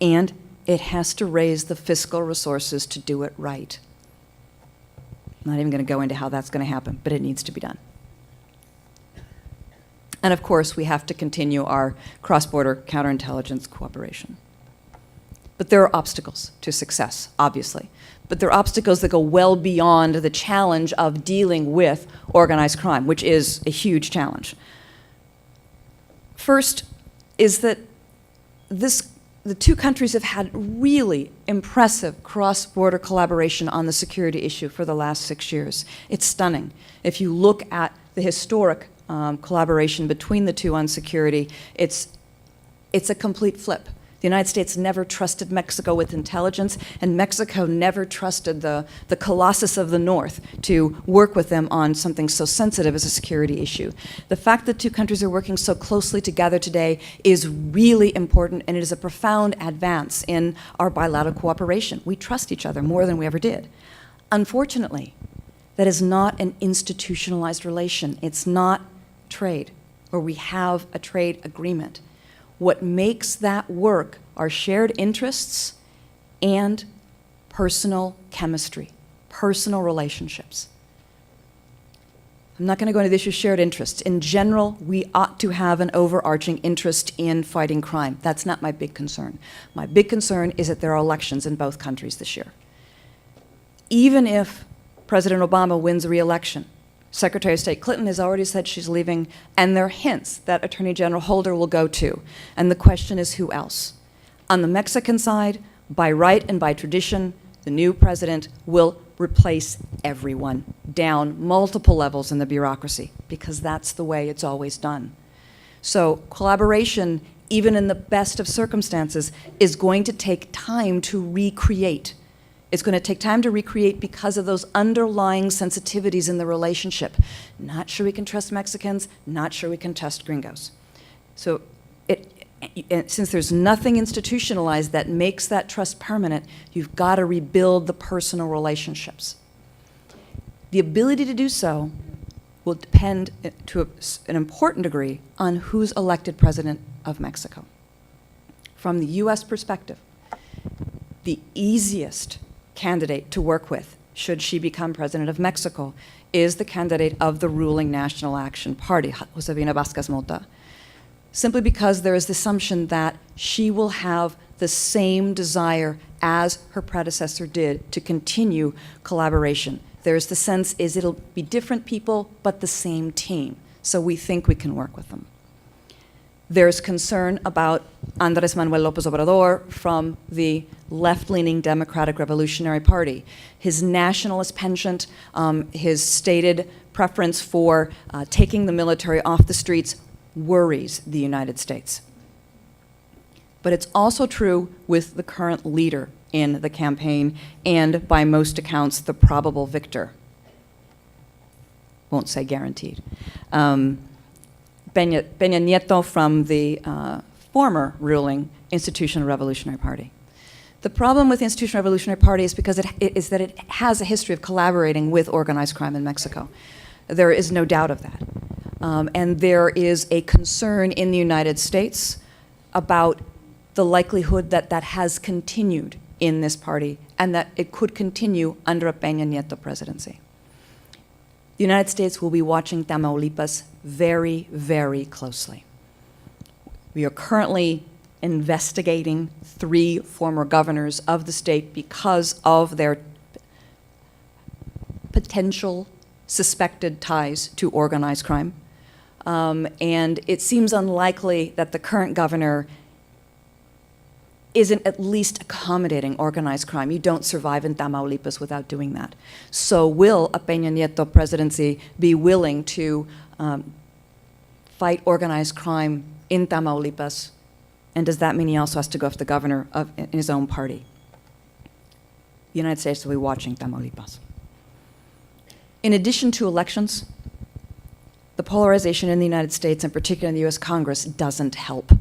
And it has to raise the fiscal resources to do it right. I'm not even going to go into how that's going to happen, but it needs to be done. And of course, we have to continue our cross-border counterintelligence cooperation. But there are obstacles to success, obviously. But there are obstacles that go well beyond the challenge of dealing with organized crime, which is a huge challenge. First is that the two countries have had really impressive cross-border collaboration on the security issue for the last 6 years. It's stunning. If you look at the historic collaboration between the two on security, it's a complete flip. The United States never trusted Mexico with intelligence, and Mexico never trusted the Colossus of the North to work with them on something so sensitive as a security issue. The fact that two countries are working so closely together today is really important, and it is a profound advance in our bilateral cooperation. We trust each other more than we ever did. Unfortunately, that is not an institutionalized relation. It's not trade, where we have a trade agreement. What makes that work are shared interests and personal chemistry, personal relationships. I'm not going to go into the issue of shared interests. In general, we ought to have an overarching interest in fighting crime. That's not my big concern. My big concern is that there are elections in both countries this year. Even if President Obama wins re-election, Secretary of State Clinton has already said she's leaving, and there are hints that Attorney General Holder will go too. And the question is, who else? On the Mexican side, by right and by tradition, the new president will replace everyone down multiple levels in the bureaucracy, because that's the way it's always done. So collaboration, even in the best of circumstances, is going to take time to recreate. It's going to take time to recreate because of those underlying sensitivities in the relationship. Not sure we can trust Mexicans, not sure we can trust gringos. So since there's nothing institutionalized that makes that trust permanent, you've got to rebuild the personal relationships. The ability to do so will depend to an important degree on who's elected president of Mexico. From the U.S. perspective, the easiest candidate to work with, should she become president of Mexico, is the candidate of the ruling National Action Party, Josefina Vázquez Mota, simply because there is the assumption that she will have the same desire as her predecessor did to continue collaboration. There's the sense is it'll be different people, but the same team. So we think we can work with them. There's concern about Andrés Manuel López Obrador from the left-leaning Democratic Revolutionary Party. His nationalist penchant, his stated preference for taking the military off the streets worries the United States. But it's also true with the current leader in the campaign and, by most accounts, the probable victor. Won't say guaranteed. Peña Nieto from the former ruling Institutional Revolutionary Party. The problem with the Institutional Revolutionary Party is because is that it has a history of collaborating with organized crime in Mexico. There is no doubt of that. And there is a concern in the United States about the likelihood that that has continued in this party and that it could continue under a Peña Nieto presidency. The United States will be watching Tamaulipas very, very closely. We are currently investigating 3 former governors of the state because of their potential suspected ties to organized crime. And it seems unlikely that the current governor isn't at least accommodating organized crime. You don't survive in Tamaulipas without doing that. So will a Peña Nieto presidency be willing to fight organized crime in Tamaulipas? And does that mean he also has to go after the governor of in his own party? The United States will be watching Tamaulipas. In addition to elections, the polarization in the United States, and particularly in the US Congress, doesn't help.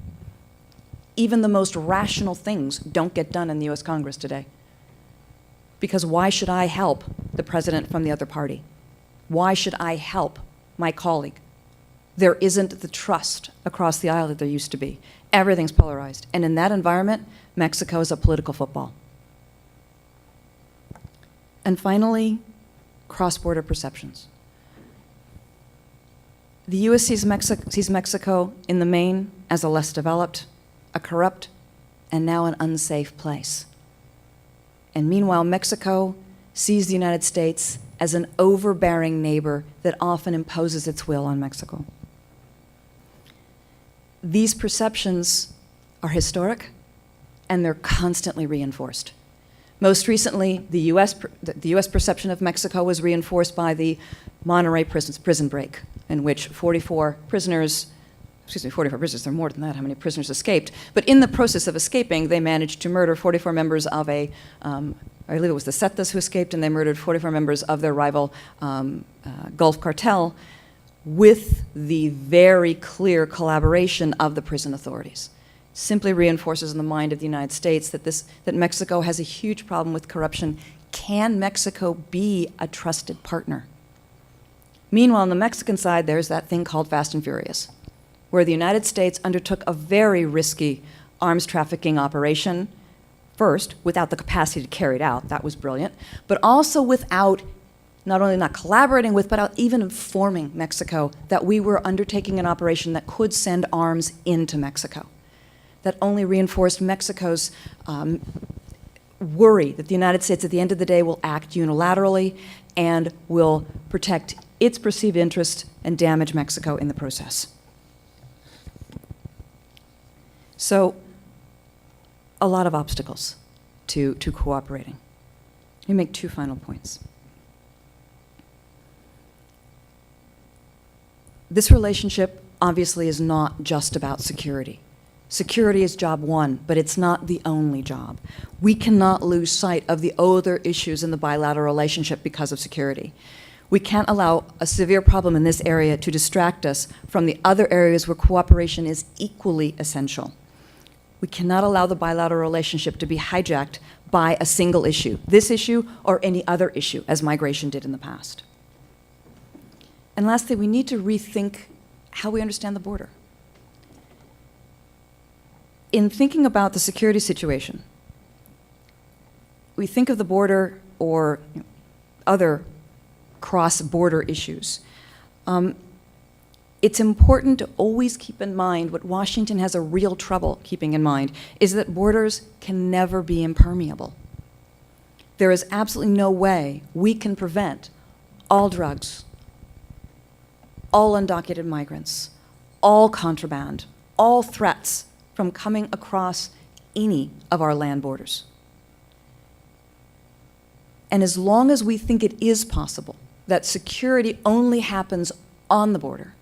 Even the most rational things don't get done in the US Congress today. Because why should I help the president from the other party? Why should I help my colleague? There isn't the trust across the aisle that there used to be. Everything's polarized. And in that environment, Mexico is a political football. And finally, cross-border perceptions. The U.S. sees Mexico in the main as a less developed, a corrupt, and now an unsafe place. And meanwhile, Mexico sees the United States as an overbearing neighbor that often imposes its will on Mexico. These perceptions are historic, and they're constantly reinforced. Most recently, the U.S. perception of Mexico was reinforced by the Monterrey prison break, in which 44 prisoners, there are more than that, how many prisoners escaped, but in the process of escaping, they managed to murder 44 members of I believe it was the Zetas who escaped, and they murdered 44 members of their rival Gulf cartel, with the very clear collaboration of the prison authorities. Simply reinforces in the mind of the United States that Mexico has a huge problem with corruption. Can Mexico be a trusted partner? Meanwhile, on the Mexican side, there's that thing called Fast and Furious, where the United States undertook a very risky arms trafficking operation, first, without the capacity to carry it out, that was brilliant, but also without not only not collaborating with, but even informing Mexico that we were undertaking an operation that could send arms into Mexico. That only reinforced Mexico's worry that the United States at the end of the day will act unilaterally and will protect its perceived interest and damage Mexico in the process. So, a lot of obstacles to cooperating. Let me make 2 final points. This relationship obviously is not just about security. Security is job 1, but it's not the only job. We cannot lose sight of the other issues in the bilateral relationship because of security. We can't allow a severe problem in this area to distract us from the other areas where cooperation is equally essential. We cannot allow the bilateral relationship to be hijacked by a single issue, this issue or any other issue, as migration did in the past. And lastly, we need to rethink how we understand the border. In thinking about the security situation, we think of the border or other cross-border issues. It's important to always keep in mind what Washington has a real trouble keeping in mind, is that borders can never be impermeable. There is absolutely no way we can prevent all drugs, all undocumented migrants, all contraband, all threats from coming across any of our land borders. And as long as we think it is possible that security only happens on the border,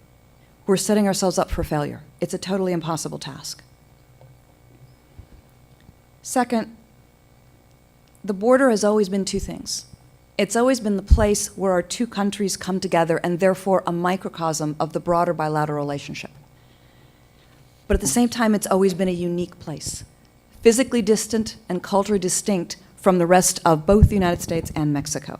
we're setting ourselves up for failure. It's a totally impossible task. Second, the border has always been 2 things. It's always been the place where our 2 countries come together and therefore a microcosm of the broader bilateral relationship. But at the same time, it's always been a unique place, physically distant and culturally distinct from the rest of both the United States and Mexico.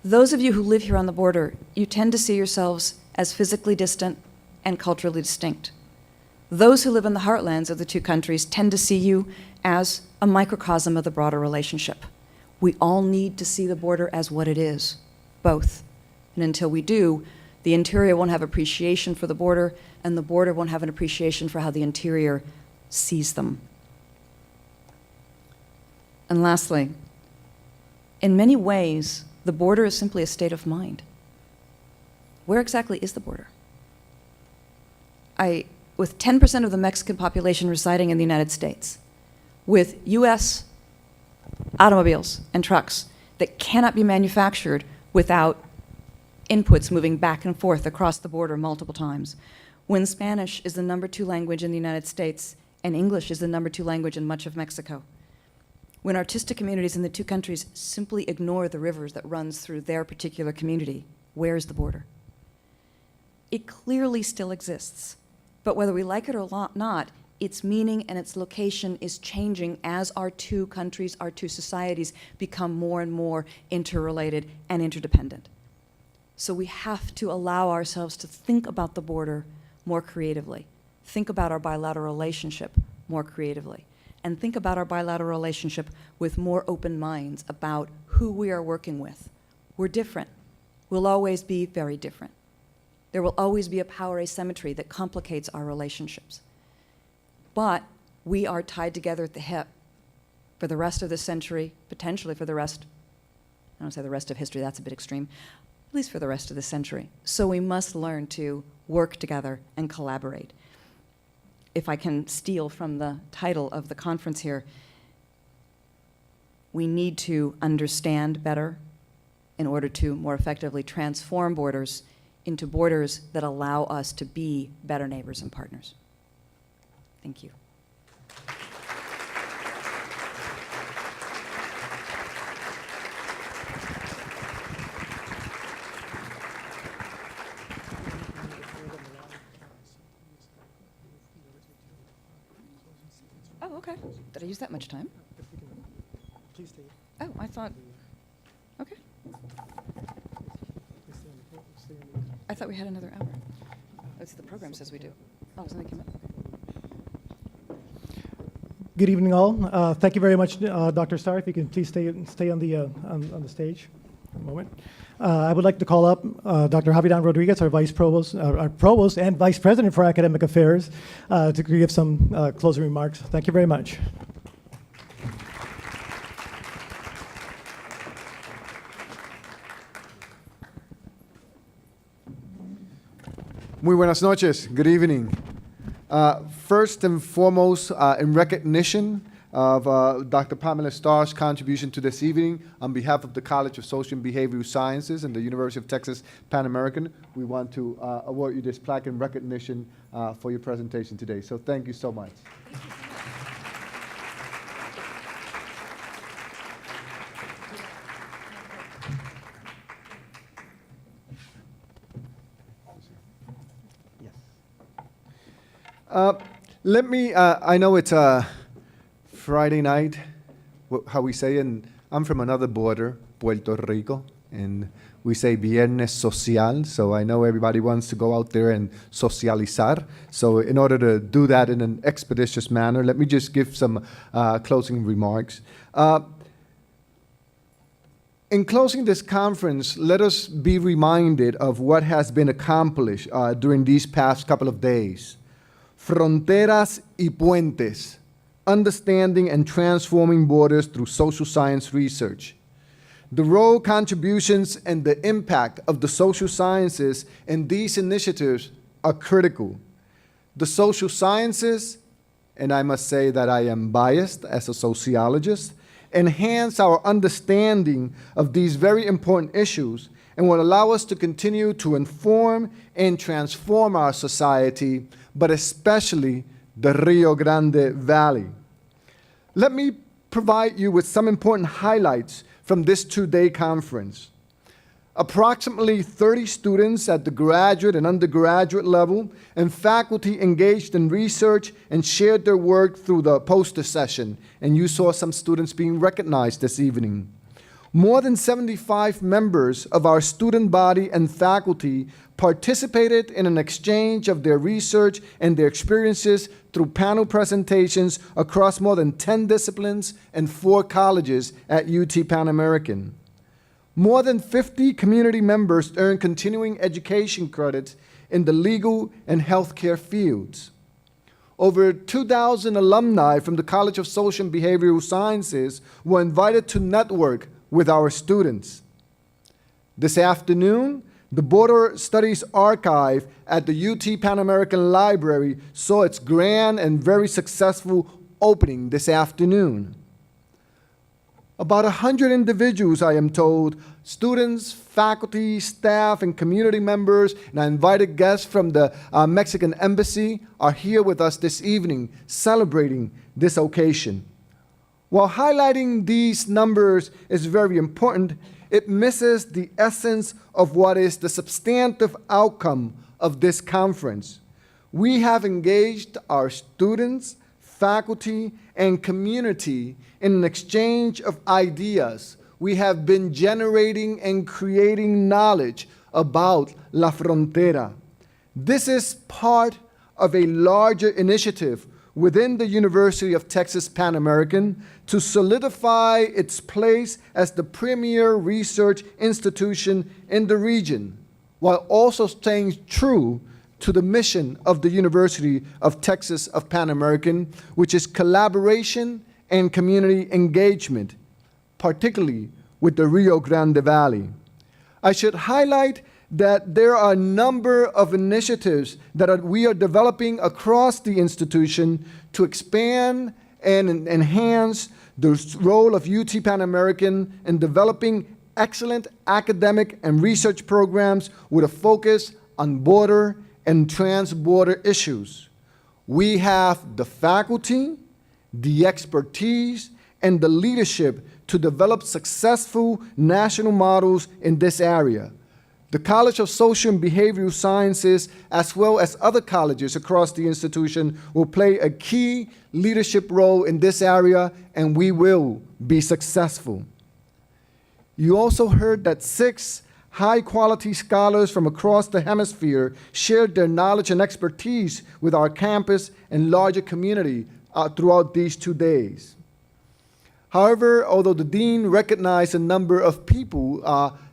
Those of you who live here on the border, you tend to see yourselves as physically distant and culturally distinct. Those who live in the heartlands of the two countries tend to see you as a microcosm of the broader relationship. We all need to see the border as what it is, both. And until we do, the interior won't have appreciation for the border, and the border won't have an appreciation for how the interior sees them. And lastly, in many ways, the border is simply a state of mind. Where exactly is the border? With 10% of the Mexican population residing in the United States, with U.S. automobiles and trucks that cannot be manufactured without inputs moving back and forth across the border multiple times, when Spanish is the #2 language in the United States and English is the #2 language in much of Mexico, when artistic communities in the two countries simply ignore the rivers that runs through their particular community, where is the border? It clearly still exists, but whether we like it or not, its meaning and its location is changing as our two countries, our two societies become more and more interrelated and interdependent. So we have to allow ourselves to think about the border more creatively, think about our bilateral relationship more creatively, and think about our bilateral relationship with more open minds about who we are working with. We're different. We'll always be very different. There will always be a power asymmetry that complicates our relationships. But we are tied together at the hip for the rest of the century, potentially for the rest, I don't say the rest of history, that's a bit extreme, at least for the rest of the century. So we must learn to work together and collaborate. If I can steal from the title of the conference here, we need to understand better in order to more effectively transform borders into borders that allow us to be better neighbors and partners. Thank you. Oh, okay. Did I use that much time? Oh, I thought, okay. I thought we had another hour. That's the program says we do. Oh, something came up. Good evening, all. Thank you very much, Dr. Starr. If you can please stay on the stage for a moment. I would like to call up Dr. Javidan Rodriguez, our Vice Provost, our Provost and Vice President for Academic Affairs, to give some closing remarks. Thank you very much. Muy buenas noches. Good evening. First and foremost, in recognition of Dr. Pamela Starr's contribution to this evening, on behalf of the College of Social and Behavioral Sciences and the University of Texas Pan American, we want to award you this plaque in recognition for your presentation today. So thank you so much. Let me, I know it's Friday night, how we say, and I'm from another border, Puerto Rico, and we say Viernes Social, so I know everybody wants to go out there and socializar. So in order to do that in an expeditious manner, let me just give some closing remarks. In closing this conference, let us be reminded of what has been accomplished during these past couple of days. Fronteras y puentes, understanding and transforming borders through social science research. The role, contributions, and the impact of the social sciences in these initiatives are critical. The social sciences, and I must say that I am biased as a sociologist, enhance our understanding of these very important issues and will allow us to continue to inform and transform our society, but especially the Rio Grande Valley. Let me provide you with some important highlights from this two-day conference. Approximately 30 students at the graduate and undergraduate level, and faculty engaged in research and shared their work through the poster session. And you saw some students being recognized this evening. More than 75 members of our student body and faculty participated in an exchange of their research and their experiences through panel presentations across more than 10 disciplines and 4 colleges at UT Pan American. More than 50 community members earned continuing education credits in the legal and healthcare fields. Over 2,000 alumni from the College of Social and Behavioral Sciences were invited to network with our students. This afternoon, the Border Studies Archive at the UT Pan American Library saw its grand and very successful opening this afternoon. About 100 individuals, I am told, students, faculty, staff, and community members, and invited guests from the Mexican Embassy are here with us this evening celebrating this occasion. While highlighting these numbers is very important, it misses the essence of what is the substantive outcome of this conference. We have engaged our students, faculty, and community in an exchange of ideas. We have been generating and creating knowledge about La Frontera. This is part of a larger initiative within the University of Texas Pan American to solidify its place as the premier research institution in the region, while also staying true to the mission of the University of Texas of Pan American, which is collaboration and community engagement, particularly with the Rio Grande Valley. I should highlight that there are a number of initiatives that we are developing across the institution to expand and enhance the role of UT Pan American in developing excellent academic and research programs with a focus on border and transborder issues. We have the faculty, the expertise, and the leadership to develop successful national models in this area. The College of Social and Behavioral Sciences, as well as other colleges across the institution, will play a key leadership role in this area, and we will be successful. You also heard that 6 high-quality scholars from across the hemisphere shared their knowledge and expertise with our campus and larger community throughout these 2 days. However, although the dean recognized a number of people,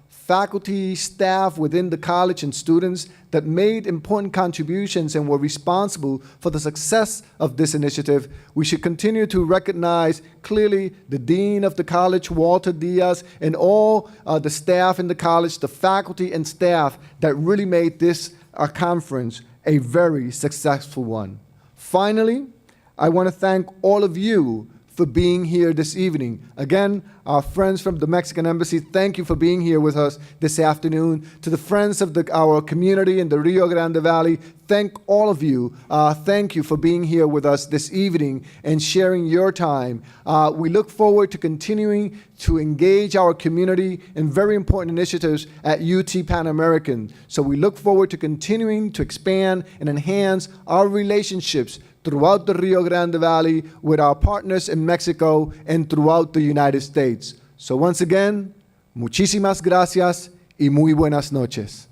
faculty, staff within the college, and students that made important contributions and were responsible for the success of this initiative, we should continue to recognize clearly the dean of the college, Walter Diaz, and all the staff in the college, the faculty and staff that really made this conference a very successful one. Finally, I want to thank all of you for being here this evening. Again, our friends from the Mexican Embassy, thank you for being here with us this afternoon. To the friends of our community in the Rio Grande Valley, thank all of you. Thank you for being here with us this evening and sharing your time. We look forward to continuing to engage our community in very important initiatives at UT Pan American. So we look forward to continuing to expand and enhance our relationships throughout the Rio Grande Valley with our partners in Mexico and throughout the United States. So once again, muchísimas gracias y muy buenas noches.